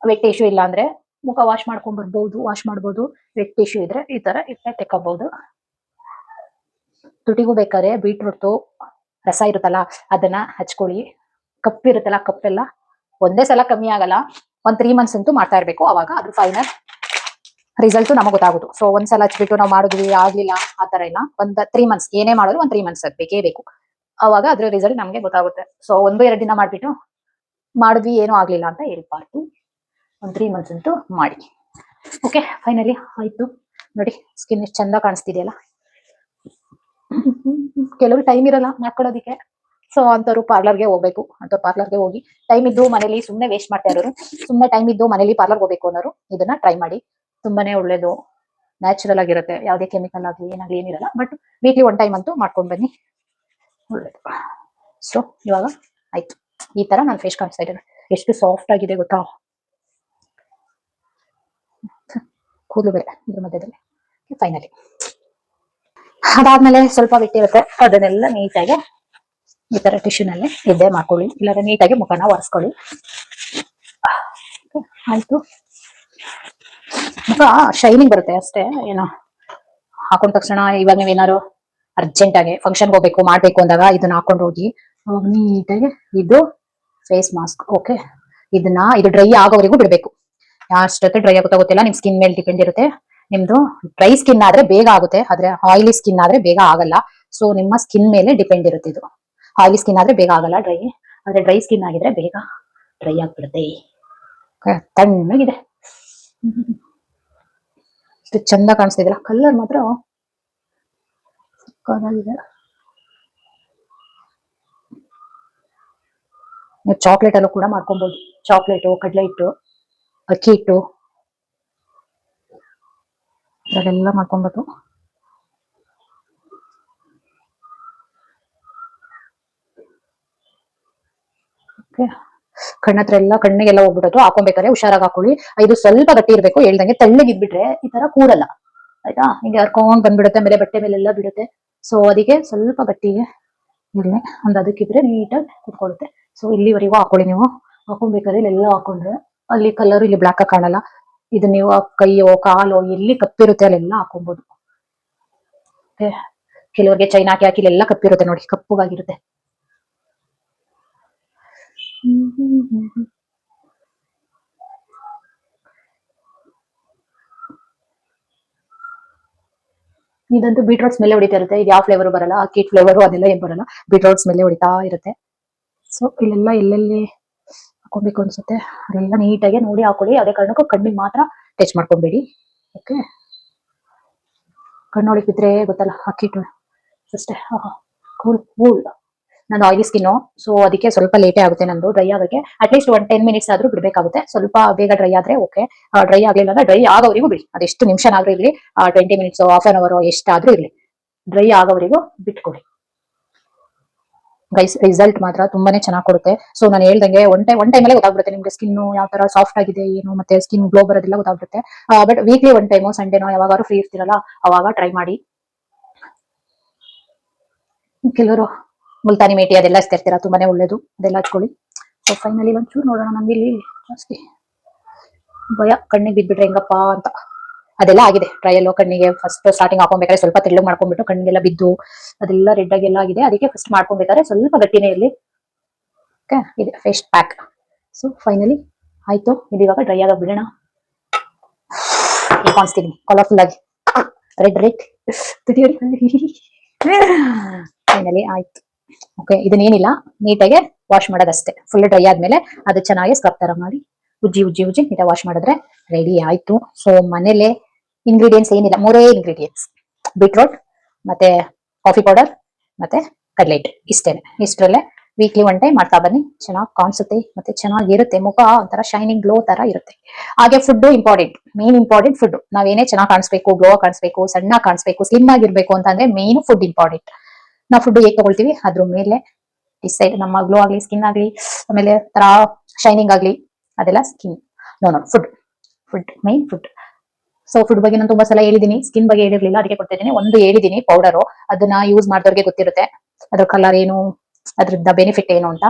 ವೆಟ್ ಟಿಶ್ಯೂ ಇಲ್ಲ ಅಂದ್ರೆ ಮುಖ ವಾಶ್ ಮಾಡ್ಕೊಂಡ್ ಬರ್ಬಹುದು ವಾಶ್ ಮಾಡ್ಬೋದು. ವೆಟ್ ಟಿಶ್ಯೂ ಇದ್ರೆ ಈ ತರ ಇಟ್ಟೆ ತೆಕ್ಕೋಬಹುದು. ತುಟಿಗೂ ಬೇಕಾದ್ರೆ ಬೀಟ್ರೂಟ್ ರಸ ಇರುತ್ತಲ್ಲ ಅದನ್ನ ಹಚ್ಕೊಳ್ಳಿ. ಕಪ್ಪಿರುತ್ತಲ್ಲ ಕಪ್ಪೆಲ್ಲ ಒಂದೇ ಸಲ ಕಮ್ಮಿ ಆಗಲ್ಲ. 3 ಮಂತ್ಸ್ ಅಂತೂ ಮಾಡ್ತಾ ಇರ್ಬೇಕು ಅವಾಗ ಅದ್ರ ಫೈನಲ್ ರಿಸಲ್ಟ್ ನಮಗೆ ಗೊತ್ತಾಗೋದು. ಸೊ ಒಂದ್ಸಲ ಹಚ್ಬಿಟ್ಟು ನಾವು ಮಾಡಿದ್ವಿ ಆಗ್ಲಿಲ್ಲ ಆ ತರ ಇಲ್ಲ. 3 ಮಂತ್ಸ್ ಏನೇ ಮಾಡೋದು 3 ಮಂತ್ಸ್ ಬೇಕೇ ಬೇಕು ಅವಾಗ ಅದ್ರ ರಿಸಲ್ಟ್ ನಮ್ಗೆ ಗೊತ್ತಾಗುತ್ತೆ. ಸೊ 1-2 ದಿನ ಮಾಡ್ಬಿಟ್ಟು ಮಾಡಿದ್ವಿ ಏನೂ ಆಗ್ಲಿಲ್ಲ ಅಂತ ಹೇಳ್ಬಾರ್ದು. 3 ಮಂತ್ಸ್ ಅಂತೂ ಮಾಡಿ. ಓಕೆ ಫೈನಲಿ ಆಯ್ತು ನೋಡಿ ಸ್ಕಿನ್ ಎಷ್ಟು ಚಂದ ಕಾಣಿಸ್ತಿದೆಯಲ್ಲ. ಕೆಲವರು ಟೈಮ್ ಇರಲ್ಲ ಮಾಡ್ಕೊಳ್ಳೋದಿಕ್ಕೆ. ಸೊ ಅಂತವ್ರು ಪಾರ್ಲರ್ಗೆ ಹೋಗ್ಬೇಕು. ಅಂತವ್ರು ಪಾರ್ಲರ್ಗೆ ಹೋಗಿ ಟೈಮ್ ಇದ್ದು ಮನೇಲಿ ಸುಮ್ಮನೆ ವೇಸ್ಟ್ ಮಾಡ್ತಾ ಇರೋರು ಸುಮ್ಮನೆ ಟೈಮ್ ಇದ್ದು ಮನೇಲಿ ಪಾರ್ಲರ್ ಹೋಗ್ಬೇಕು ಅನ್ನೋರು ಇದನ್ನ ಟ್ರೈ ಮಾಡಿ. ತುಂಬಾನೇ ಒಳ್ಳೇದು ನ್ಯಾಚುರಲ್ ಆಗಿರುತ್ತೆ ಯಾವುದೇ ಕೆಮಿಕಲ್ ಆಗಲಿ ಏನಾಗ್ಲಿ ಏನಿರಲ್ಲ. ಬಟ್ ವೀಕ್ಲಿ 1 ಟೈಮ್ ಅಂತೂ ಮಾಡ್ಕೊಂಡು ಬನ್ನಿ ಒಳ್ಳೇದು. ಸೊ ಇವಾಗ ಆಯ್ತು ಈ ತರ ನಾನು ಫೇಸ್ ಕಾಣಿಸ್ತಾ ಇದ್ದೇನೆ. ಎಷ್ಟು ಸಾಫ್ಟ್ ಆಗಿದೆ ಗೊತ್ತಾ ಕೂದಲು ಬೇರೆ ಇದ್ರ ಮಧ್ಯದಲ್ಲಿ. ಫೈನಲಿ ಅದಾದ್ಮೇಲೆ ಸ್ವಲ್ಪ ಬಿಟ್ಟಿರುತ್ತೆ ಅದನ್ನೆಲ್ಲ ನೀಟಾಗಿ ಈ ತರ ಟಿಶ್ಯೂನಲ್ಲಿ ಇದ್ದೇ ಮಾಡ್ಕೊಳ್ಳಿ. ಇಲ್ಲಾಂದ್ರೆ ನೀಟಾಗಿ ಮುಖನ ಒರೆಸ್ಕೊಳ್ಳಿ. ಆಯ್ತು ಮುಖ ಶೈನಿಂಗ್ ಬರುತ್ತೆ ಅಷ್ಟೇ. ಏನೋ ಹಾಕೊಂಡ ತಕ್ಷಣ ಇವಾಗ ನೀವೇನಾದ್ರು ಅರ್ಜೆಂಟ್ ಆಗಿ ಫಂಕ್ಷನ್ಗೆ ಹೋಗ್ಬೇಕು ಮಾಡ್ಬೇಕು ಅಂದಾಗ ಇದನ್ನ ಹಾಕೊಂಡು ಹೋಗಿ ನೀಟಾಗಿ ಇದು ಫೇಸ್ ಮಾಸ್ಕ್. ಓಕೆ ಇದು ಡ್ರೈ ಆಗೋವರೆಗೂ ಬಿಡ್ಬೇಕು. ಅಷ್ಟೊತ್ತೆ ಡ್ರೈ ಆಗುತ್ತಾ ಗೊತ್ತಿಲ್ಲ ನಿಮ್ ಸ್ಕಿನ್ ಮೇಲೆ ಡಿಪೆಂಡ್ ಇರುತ್ತೆ. ನಿಮ್ದು ಡ್ರೈ ಸ್ಕಿನ್ ಆದ್ರೆ ಬೇಗ ಆಗುತ್ತೆ ಆದ್ರೆ ಆಯಿಲಿ ಸ್ಕಿನ್ ಆದ್ರೆ ಬೇಗ ಆಗಲ್ಲ. ಸೊ ನಿಮ್ಮ ಸ್ಕಿನ್ ಮೇಲೆ ಡಿಪೆಂಡ್ ಇರುತ್ತೆ ಇದು. ಆಯಿಲಿ ಸ್ಕಿನ್ ಆದ್ರೆ ಬೇಗ ಆಗಲ್ಲ ಡ್ರೈ ಆದ್ರೆ ಡ್ರೈ ಸ್ಕಿನ್ ಆಗಿದ್ರೆ ಬೇಗ ಡ್ರೈ ಆಗ್ಬಿಡುತ್ತೆ. ತಣ್ಣಗಿದೆ ಎಷ್ಟು ಚಂದ ಕಾಣಿಸ್ತಿದಿಲ್ಲ ಕಲರ್ ಮಾತ್ರ ಸಕ್ಕತ್ತಾಗಿದೆ. ನೀವು ಚಾಕ್ಲೇಟ್ ಅಲ್ಲೂ ಕೂಡ ಮಾಡ್ಕೊಬಹುದು. ಚಾಕ್ಲೇಟು ಕಡಲೆ ಹಿಟ್ಟು ಅಕ್ಕಿ ಹಿಟ್ಟು ಅದೆಲ್ಲ ಮಾಡ್ಕೊಬಹುದು. ಕಣ್ಣತ್ರ ಎಲ್ಲ ಕಣ್ಣಿಗೆಲ್ಲ ಹೋಗ್ಬಿಟ್ಟು ಹಾಕೊಬೇಕಾದ್ರೆ ಹುಷಾರಾಗಿ ಹಾಕೊಳ್ಳಿ. ಇದು ಸ್ವಲ್ಪ ಗಟ್ಟಿ ಇರ್ಬೇಕು. ಹೇಳ್ದಂಗೆ ತೆಳ್ಳಗಿದ್ಬಿಟ್ರೆ ಈ ತರ ಕೂರಲ್ಲ ಆಯ್ತಾ. ಹಿಂಗೆ ಹರ್ಕೊಂಡ್ ಬಂದ್ಬಿಡುತ್ತೆ ಆಮೇಲೆ ಬಟ್ಟೆ ಮೇಲೆಲ್ಲ ಬಿಡುತ್ತೆ. ಸೊ ಅದಕ್ಕೆ ಸ್ವಲ್ಪ ಗಟ್ಟಿಗೆ ಇರ್ಲಿ ಒಂದ್ ಅದಕ್ಕಿದ್ರೆ ನೀಟಾಗಿ ಕುತ್ಕೊಳ್ಳುತ್ತೆ. ಸೊ ಇಲ್ಲಿವರೆಗೂ ಹಾಕೊಳ್ಳಿ. ನೀವು ಹಾಕೊಬೇಕಾದ್ರೆ ಇಲ್ಲೆಲ್ಲ ಹಾಕೊಂಡ್ರೆ ಅಲ್ಲಿ ಕಲರ್ ಇಲ್ಲಿ ಬ್ಲಾಕ್ ಆಗಿ ಕಾಣಲ್ಲ. ಇದು ನೀವು ಕೈಯೋ ಕಾಲೋ ಎಲ್ಲಿ ಕಪ್ಪಿರುತ್ತೆ ಅಲ್ಲೆಲ್ಲ ಹಾಕೊಬಹುದು. ಕೆಲವರಿಗೆ ಚೈನ್ ಹಾಕಿ ಇಲ್ಲೆಲ್ಲ ಕಪ್ಪಿರುತ್ತೆ ನೋಡಿ ಕಪ್ಪುಗಾಗಿರುತ್ತೆ. ಇದಂತೂ ಬೀಟ್ರೂಟ್ ಸ್ಮೆಲ್ ಹೊಡಿತಾ ಇರುತ್ತೆ. ಇದು ಯಾವ ಫ್ಲೇವರ್ ಬರಲ್ಲ. ಅಕ್ಕಿ ಫ್ಲೇವರ್ ಅದೆಲ್ಲ ಏನ್ ಬರಲ್ಲ. ಬೀಟ್ರೂಟ್ ಸ್ಮೆಲ್ ಹೊಡಿತಾ ಇರುತ್ತೆ. ಸೊ ಇಲ್ಲೆಲ್ಲ ಎಲ್ಲೆಲ್ಲಿ ಹಾಕೊಬೇಕು ಅನ್ಸುತ್ತೆ ಅದೆಲ್ಲ ನೀಟಾಗಿ ನೋಡಿ ಹಾಕೊಳ್ಳಿ. ಅದೇ ಕಾರಣಕ್ಕೂ ಕಣ್ಣಿಗೆ ಮಾತ್ರ ಟಚ್ ಮಾಡ್ಕೊಬೇಡಿ. ಓಕೆ ಕಣ್ಣೊಳಗೆ ಬಿದ್ರೆ ಗೊತ್ತಲ್ಲ ಅಕ್ಕಿಟ್ಟು ಅಷ್ಟೇ. ಕೂಲ್ ಕೂಲ್ ನಂದು ಆಯಿಲಿ ಸ್ಕಿನ್ ಸೊ ಅದಕ್ಕೆ ಸ್ವಲ್ಪ ಲೇಟೇ ಆಗುತ್ತೆ ನಂದು ಡ್ರೈ ಆಗೋಕ್ಕೆ. ಅಟ್ಲೀಸ್ಟ್ 10 ಮಿನಿಟ್ಸ್ ಆದ್ರೂ ಬಿಡ್ಬೇಕಾಗುತ್ತೆ. ಸ್ವಲ್ಪ ಬೇಗ ಡ್ರೈ ಆದ್ರೆ ಓಕೆ. ಡ್ರೈ ಆಗ್ಲಿಲ್ಲ ಅಂದ್ರೆ ಡ್ರೈ ಆಗೋವರೆಗೂ ಬಿಡಿ. ಅದೆಷ್ಟು ನಿಮಿಷನಾದ್ರೂ ಇರ್ಲಿ 20 ಮಿನಿಟ್ಸ್ ಹಾಫ್ ಅನ್ ಅವರ್ ಎಷ್ಟಾದ್ರೂ ಇರ್ಲಿ ಡ್ರೈ ಆಗೋವರೆಗೂ ಬಿಟ್ಕೊಡಿ ಗೈಸ್. ರಿಸಲ್ಟ್ ಮಾತ್ರ ತುಂಬಾನೇ ಚೆನ್ನಾಗಿ ಕೊಡುತ್ತೆ. ಸೊ ನಾನು ಹೇಳ್ದಂಗೆ ಒನ್ ಟೈಮಲ್ಲೇ ಗೊತ್ತಾಗ್ಬಿಡುತ್ತೆ ನಿಮ್ಗೆ ಸ್ಕಿನ್ ಯಾವ ತರ ಸಾಫ್ಟ್ ಆಗಿದೆ ಏನು ಮತ್ತೆ ಸ್ಕಿನ್ ಗ್ಲೋ ಬರೋದೆಲ್ಲ ಗೊತ್ತಾಗ್ಬಿಡುತ್ತೆ. ಬಟ್ ವೀಕ್ಲಿ 1 ಟೈಮು ಸಂಡೇನೋ ಯಾವಾಗಾದ್ರೂ ಫ್ರೀ ಇರ್ತೀರಲ್ಲ ಅವಾಗ ಟ್ರೈ ಮಾಡಿ. ಕೆಲವರು ಮುಲ್ತಾನಿ ಮೇಟಿ ಅದೆಲ್ಲ ಹಚ್ತಿರ್ತೀರಾ ತುಂಬಾನೇ ಒಳ್ಳೇದು ಅದೆಲ್ಲ ಹಚ್ಕೊಳ್ಳಿ. ಸೊ ಫೈನಲಿ ಒಂಚೂರು ನೋಡೋಣ. ನಂಗೆ ಇಲ್ಲಿ ಜಾಸ್ತಿ ಭಯ ಕಣ್ಣಿಗೆ ಬಿದ್ಬಿಟ್ರೆ ಹೆಂಗಪ್ಪ ಅಂತ. ಅದೆಲ್ಲ ಆಗಿದೆ. ಟ್ರಯಲ್ ಕಣ್ಣಿಗೆ ಫಸ್ಟ್ ಸ್ಟಾರ್ಟಿಂಗ್ ಹಾಕೊಬೇಕಾದ್ರೆ ಸ್ವಲ್ಪ ತೆಳ್ಳಗ್ ಮಾಡ್ಕೊಂಡ್ಬಿಟ್ಟು ಕಣ್ಣಿಗೆಲ್ಲ ಬಿದ್ದು ಅದೆಲ್ಲ ರೆಡ್ ಆಗಿ ಎಲ್ಲ ಆಗಿದೆ. ಅದಕ್ಕೆ ಫಸ್ಟ್ ಮಾಡ್ಕೊಬೇಕಾದ್ರೆ ಸ್ವಲ್ಪ ಗಟ್ಟಿನೇ ಇರಲಿ. ಓಕೆ, ಇದೆ ಫೇಸ್ ಪ್ಯಾಕ್. ಸೊ ಫೈನಲಿ ಆಯ್ತು. ಇದು ಇವಾಗ ಡ್ರೈ ಆಗ ಬಿಡೋಣ. ಕಾಣಿಸ್ತಿದೀನಿ ಕಲರ್ಫುಲ್ ಆಗಿ, ರೆಡ್ ರೆಡ್ ಫೈನಲಿ ಆಯ್ತು. ಓಕೆ, ಇದನ್ನೇನಿಲ್ಲ, ನೀಟಾಗಿ ವಾಶ್ ಮಾಡೋದಷ್ಟೇ. ಫುಲ್ ಡ್ರೈ ಆದ್ಮೇಲೆ ಅದು ಚೆನ್ನಾಗಿ ಸ್ಕ್ರಬ್ ತರ ಮಾಡಿ ಉಜ್ಜಿ ಉಜ್ಜಿ ಉಜ್ಜಿ ನೀಟಾಗಿ ವಾಶ್ ಮಾಡಿದ್ರೆ ರೆಡಿ ಆಯ್ತು. ಸೊ ಮನೇಲೆ ಇಂಗ್ರೀಡಿಯೆಂಟ್ಸ್ ಏನಿಲ್ಲ, 3 ಇಂಗ್ರೀಡಿಯೆಂಟ್ಸ್: ಬೀಟ್ರೋಟ್, ಮತ್ತೆ ಕಾಫಿ ಪೌಡರ್, ಮತ್ತೆ ಕಡಲೆ ಹಿಟ್ಟು. ಇಷ್ಟೇನೆ. ಇಷ್ಟರಲ್ಲೇ ವೀಕ್ಲಿ 1 ಟೈಮ್ ಮಾಡ್ತಾ ಬನ್ನಿ. ಚೆನ್ನಾಗಿ ಕಾಣಿಸುತ್ತೆ, ಮತ್ತೆ ಚೆನ್ನಾಗಿರುತ್ತೆ. ಮುಖ ಒಂಥರ ಶೈನಿಂಗ್ ಗ್ಲೋ ತರ ಇರುತ್ತೆ. ಹಾಗೆ food important, main important food. ನಾವೇನೇ ಚೆನ್ನಾಗಿ ಕಾಣಿಸ್ಬೇಕು, ಗ್ಲೋ ಕಾಣಿಸ್ಬೇಕು, ಸಣ್ಣ ಕಾಣಿಸ್ಬೇಕು, ಸ್ಲಿಮ್ ಆಗಿರ್ಬೇಕು ಅಂತಂದ್ರೆ ಮೇನ್ ಫುಡ್ ಇಂಪಾರ್ಟೆಂಟ್. ನಾವು ಫುಡ್ ಹೇಗೆ ತಗೊಳ್ತೀವಿ ಅದ್ರ ಮೇಲೆ ಡಿಸೈಡ್. ನಮ್ಮ ಗ್ಲೋ ಆಗ್ಲಿ, ಸ್ಕಿನ್ ಆಗ್ಲಿ, ಆಮೇಲೆ ತರ ಶೈನಿಂಗ್ ಆಗ್ಲಿ, ಅದೆಲ್ಲ skin. No food, food main food. So food ಬಗ್ಗೆ ನಾನು ತುಂಬಾ ಸಲ ಹೇಳಿದೀನಿ, ಸ್ಕಿನ್ ಬಗ್ಗೆ ಹೇಳಿರ್ಲಿಲ್ಲ, ಅದಕ್ಕೆ ಕೊಡ್ತಿದ್ದೀನಿ. ಒಂದು ಹೇಳಿದೀನಿ ಪೌಡರು, ಅದನ್ನ ಯೂಸ್ ಮಾಡಿದವ್ರಿಗೆ ಗೊತ್ತಿರುತ್ತೆ ಅದ್ರ ಕಲರ್ ಏನು, ಅದ್ರಿಂದ ಬೆನಿಫಿಟ್ ಏನು ಅಂತ.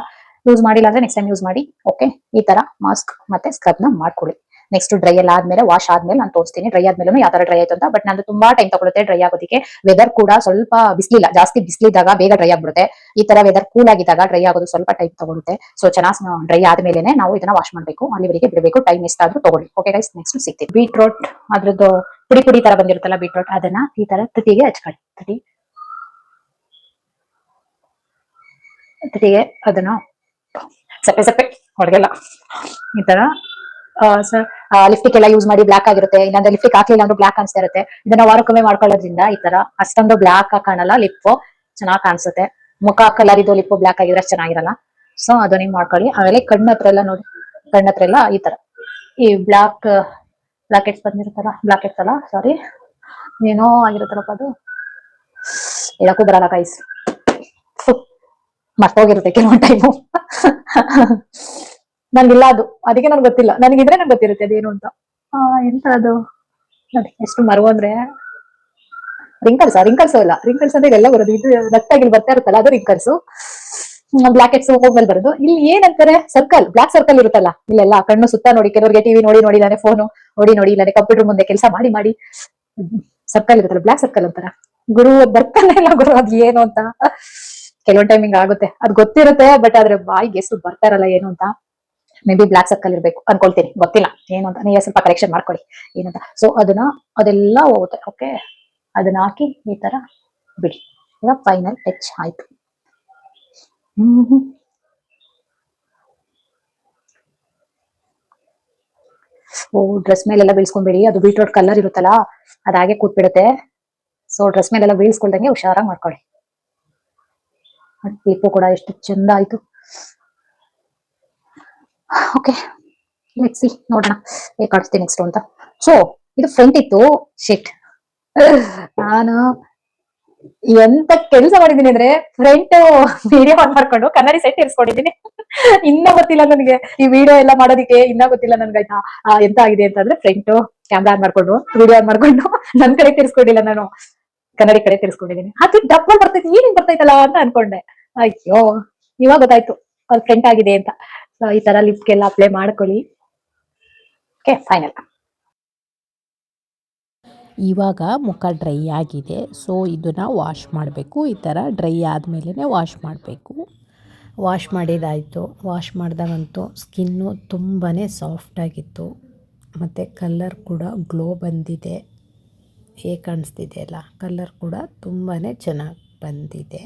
ಯೂಸ್ ಮಾಡಿಲ್ಲ ಅಂದ್ರೆ ನೆಕ್ಸ್ಟ್ ಟೈಮ್ ಯೂಸ್ ಮಾಡಿ. ಓಕೆ, ಈ ತರ ಮಾಸ್ಕ್ ಮತ್ತೆ ಸ್ಕ್ರಬ್ ನ ಮಾಡ್ಕೊಳ್ಳಿ. ನೆಕ್ಸ್ಟ್ ಡ್ರೈ ಎಲ್ಲ ಆದ್ಮೇಲೆ, ವಾಶ್ ಆದ್ಮೇಲೆ ನಾನು ತೋರಿಸ್ತೀನಿ ಡ್ರೈ ಆದ್ಮೇಲೆ ಯಾವ ತರ ಡ್ರೈ ಆಯ್ತು ಅಂತ. ಬಟ್ ನಂದು ತುಂಬಾ ಟೈಮ್ ತಗೊಳುತ್ತೆ ಡ್ರೈ ಆಗೋದಕ್ಕೆ. ವೆದರ್ ಕೂಡ ಸ್ವಲ್ಪ ಬಿಸಿಲಿಲ್ಲ, ಜಾಸ್ತಿ ಬಿಸಿಲಿದ್ದಾಗ ಬೇಗ ಡ್ರೈ ಆಗ್ಬಿಡುತ್ತೆ. ಈ ತರ ವೆದರ್ ಕೂಲ್ ಆಗಿದ್ದಾಗ ಡ್ರೈ ಆಗೋದು ಸ್ವಲ್ಪ ಟೈಮ್ ತಗೊಳುತ್ತೆ. ಸೊ ಚೆನ್ನಾಗಿ ಡ್ರೈ ಆದ್ಮೇಲೆ ನಾವು ಇದನ್ನ ವಾಶ್ ಮಾಡ್ಬೇಕು, ಅಲ್ಲಿವರೆಗೆ ಬಿಡಬೇಕು. ಟೈಮ್ ಎಷ್ಟಾದ್ರೂ ತಗೊಳ್ಳಿ. ಓಕೆ ಗೈಸ್, ನೆಕ್ಸ್ಟ್ ಸಿಗ್ತೀವಿ. ಬೀಟ್ರೋಟ್ ಅದ್ರದ್ದು ಪುಡಿ ಪುಡಿ ತರ ಬಂದಿರುತ್ತಲ್ಲ ಬೀಟ್ರೋಟ್, ಅದನ್ನ ಈ ತರ ತುಟಿಗೆ ಹಚ್ಕೊಳ್ಳಿ. ತುಟಿಗೆ ಅದನ್ನ ಸಪ್ಪೆ ಸಪ್ಪೆ ಹೊರಗೆಲ್ಲ ಈ ತರ ಲಿಫ್ಟಿಕ್ ಎಲ್ಲ ಯೂಸ್ ಮಾಡಿ. ಬ್ಲಾಕ್ ಆಗಿರುತ್ತೆ, ಇಲ್ಲಾಂದ್ರೆ ಲಿಫ್ಟಿಕ್ ಹಾಕ್ಲಿಲ್ಲ ಅಂದ್ರೆ ಬ್ಲಾಕ್ ಕಾಣಿಸ್ತಾ ಇರುತ್ತೆ. ಇದನ್ನ ವಾರಕ್ಕೊಮ್ಮೆ ಮಾಡ್ಕೊಳ್ಳೋದ್ರಿಂದ ಈ ತರ ಅಷ್ಟೊಂದು ಬ್ಲಾಕ್ ಕಾಣಲ್ಲ, ಲಿಪ್ ಚೆನ್ನಾಗಿ ಕಾಣಿಸುತ್ತೆ. ಮುಖ ಕಲರ್ ಇದು ಲಿಪ್ ಬ್ಲಾಕ್ ಆಗಿದ್ರೆ ಚೆನ್ನಾಗಿರಲ್ಲ. ಸೊ ಅದನ್ನ ಹಿಂಗ್ ಮಾಡ್ಕೊಳ್ಳಿ. ಆಮೇಲೆ ಕಣ್ಣ ಹತ್ರ ಎಲ್ಲ ನೋಡಿ, ಕಣ್ಣ ಹತ್ರ ಎಲ್ಲ ಈ ತರ ಈ ಬ್ಲಾಕೆಟ್ಸ್ ಬಂದಿರುತ್ತಲ್ಲ, ಬ್ಲಾಕೆಟ್ಸ್ ಅಲ್ಲ ಸಾರಿ, ಏನೋ ಆಗಿರುತ್ತಲ್ಲಪ್ಪ ಅದು, ಹೇಳಕ್ಕೂ ಬರಲ್ಲ ಗೈಸ್, ಮರ್ತೋಗಿರುತ್ತೆ ಕೆಲವೊಂದು ಟೈಮು. ನನ್ಗಿಲ್ಲ ಅದು, ಅದಕ್ಕೆ ನನ್ಗೆ ಗೊತ್ತಿಲ್ಲ. ನನಗಿದ್ರೆ ನಂಗೆ ಗೊತ್ತಿರುತ್ತೆ ಅದೇನು ಅಂತ. ಎಂತ ಅದು ನೋಡಿ, ಎಷ್ಟು ಮರು ಅಂದ್ರೆ ರಿಂಕಲ್ಸ್ ಇಲ್ಲ, ರಿಂಕಲ್ಸ್ ಅಂದ್ರೆ ಎಲ್ಲ ಬರೋದು. ಇದು ದಟ್ಟಾಗಿ ಬರ್ತಾ ಇರುತ್ತಲ್ಲ, ಅದು ರಿಂಕಲ್ಸ್. ಬ್ಲಾಕೆಟ್ಸ್ ಹೋಗ್ಮೇಲೆ ಬರೋದು. ಇಲ್ಲಿ ಏನಂತಾರೆ, ಸರ್ಕಲ್, ಬ್ಲಾಕ್ ಸರ್ಕಲ್ ಇರುತ್ತಲ್ಲ ಇಲ್ಲೆಲ್ಲ ಕಣ್ಣು ಸುತ್ತ ನೋಡಿ. ಕೆಲವರಿಗೆ ಟಿವಿ ನೋಡಿ ನೋಡಿ, ಇಲ್ಲಾಂದ್ರೆ ಫೋನು ನೋಡಿ ಇಲ್ಲಾಂದ್ರೆ ಕಂಪ್ಯೂಟರ್ ಮುಂದೆ ಕೆಲಸ ಮಾಡಿ ಮಾಡಿ ಸರ್ಕಲ್ ಇರುತ್ತಲ್ಲ, ಬ್ಲಾಕ್ ಸರ್ಕಲ್ ಅಂತಾರ. ಗುರು ಬರ್ತಾನೆ ಇಲ್ಲ ಗುರು, ಅದ್ ಏನು ಅಂತ. ಕೆಲವೊಂದ್ ಟೈಮ್ ಹಿಂಗ್ ಆಗುತ್ತೆ. ಅದ್ ಗೊತ್ತಿರುತ್ತೆ, ಬಟ್ ಆದ್ರೆ ಬಾಯಿಗೆ ಎಷ್ಟು ಬರ್ತಾ ಇರಲ್ಲ ಏನು ಅಂತ. ಮೇ ಬಿ ಬ್ಲಾಕ್ ಸರ್ಕಲ್ ಇರ್ಬೇಕು ಅನ್ಕೊಳ್ತೀನಿ, ಗೊತ್ತಿಲ್ಲ ಏನು ಅಂತ. ನೀವೇ ಸ್ವಲ್ಪ ಕರೆಕ್ಷನ್ ಮಾಡ್ಕೊಳ್ಳಿ ಏನಂತ. ಸೊ ಅದೆಲ್ಲ ಹೋಗುತ್ತೆ. ಓಕೆ, ಅದನ್ನ ಹಾಕಿ ಈ ತರ ಬಿಡಿ. ಈಗ ಫೈನಲ್ ಟಚ್ ಆಯ್ತು. ಡ್ರೆಸ್ ಮೇಲೆಲ್ಲ ಬೀಳ್ಸ್ಕೊಂಡ್ಬೇಡಿ, ಅದು ಬೀಟ್ರೋಟ್ ಕಲರ್ ಇರುತ್ತಲ್ಲ, ಅದಾಗೆ ಕೂತ್ಬಿಡುತ್ತೆ. ಸೊ ಡ್ರೆಸ್ ಮೇಲೆಲ್ಲ ಬೀಳ್ಸ್ಕೊಳ್ದಂಗೆ ಹುಷಾರಾಗಿ ಮಾಡ್ಕೊಳ್ಳಿ. ಲಿಪ್ಪು ಕೂಡ ಎಷ್ಟು ಚಂದ ಆಯ್ತು. ಓಕೆ, ಲೆಟ್ಸ್ ಸಿ, ನೋಡೋಣ ಹೇಗೆ ಕಾಣಿಸ್ತೀನಿ ನೆಕ್ಸ್ಟ್ ಅಂತ. ಸೊ ಇದು ಫ್ರಂಟ್ ಇತ್ತು, ಶಿಟ್, ನಾನು ಎಂತ ಕೆಲಸ ಮಾಡಿದೀನಿ ಅಂದ್ರೆ ಫ್ರಂಟ್ ವಿಡಿಯೋ ಆನ್ ಮಾಡ್ಕೊಂಡು ಕನ್ನಡಿ ಸೆಟ್ ಇರಿಸ್ಕೊಂಡಿದ್ದೀನಿ. ಇನ್ನ ಗೊತ್ತಿಲ್ಲ ನನಗೆ ಈ ವಿಡಿಯೋ ಎಲ್ಲ ಮಾಡೋದಿಕ್ಕೆ, ಇನ್ನ ಗೊತ್ತಿಲ್ಲ ನನ್ಗೆ ಆಯ್ತಾ ಎಂತ ಆಗಿದೆ ಅಂತಂದ್ರೆ, ಫ್ರಂಟ್ ಕ್ಯಾಮ್ರಾ ಆನ್ ಮಾಡ್ಕೊಂಡು ವಿಡಿಯೋ ಆನ್ ಮಾಡ್ಕೊಂಡು ನನ್ ಕಡೆ ತಿರ್ಸ್ಕೊಂಡಿಲ್ಲ, ನಾನು ಕನ್ನಡಿ ಕಡೆ ತಿರ್ಸ್ಕೊಂಡಿದ್ದೀನಿ. ಅದು ಡಬ್ಬಲ್ ಬರ್ತೈತಿ, ಏನೇನ್ ಬರ್ತೈತಲ್ಲ ಅಂತ ಅನ್ಕೊಂಡೆ. ಅಯ್ಯೋ, ಇವಾಗ ಗೊತ್ತಾಯ್ತು ಅದು ಫ್ರಂಟ್ ಆಗಿದೆ ಅಂತ. ಸೊ ಈ ತರ ಲಿಪ್ಗೆಲ್ಲ ಅಪ್ಲೈ ಮಾಡ್ಕೊಳ್ಳಿ. Okay, final. ಇವಾಗ ಮುಖ ಡ್ರೈ ಆಗಿದೆ. ಸೊ ಇದನ್ನು ವಾಶ್ ಮಾಡಬೇಕು. ಈ ಥರ ಡ್ರೈ ಆದಮೇಲೆ ವಾಶ್ ಮಾಡಬೇಕು. ವಾಶ್ ಮಾಡಿದಾಯಿತು. ವಾಶ್ ಮಾಡಿದಾಗಂತೂ ಸ್ಕಿನ್ನು ತುಂಬಾ ಸಾಫ್ಟಾಗಿತ್ತು, ಮತ್ತು ಕಲರ್ ಕೂಡ ಗ್ಲೋ ಬಂದಿದೆ. ಹೇಗೆ ಕಾಣಿಸ್ತಿದೆ ಅಲ್ಲ, ಕಲರ್ ಕೂಡ ತುಂಬಾ ಚೆನ್ನಾಗಿ ಬಂದಿದೆ.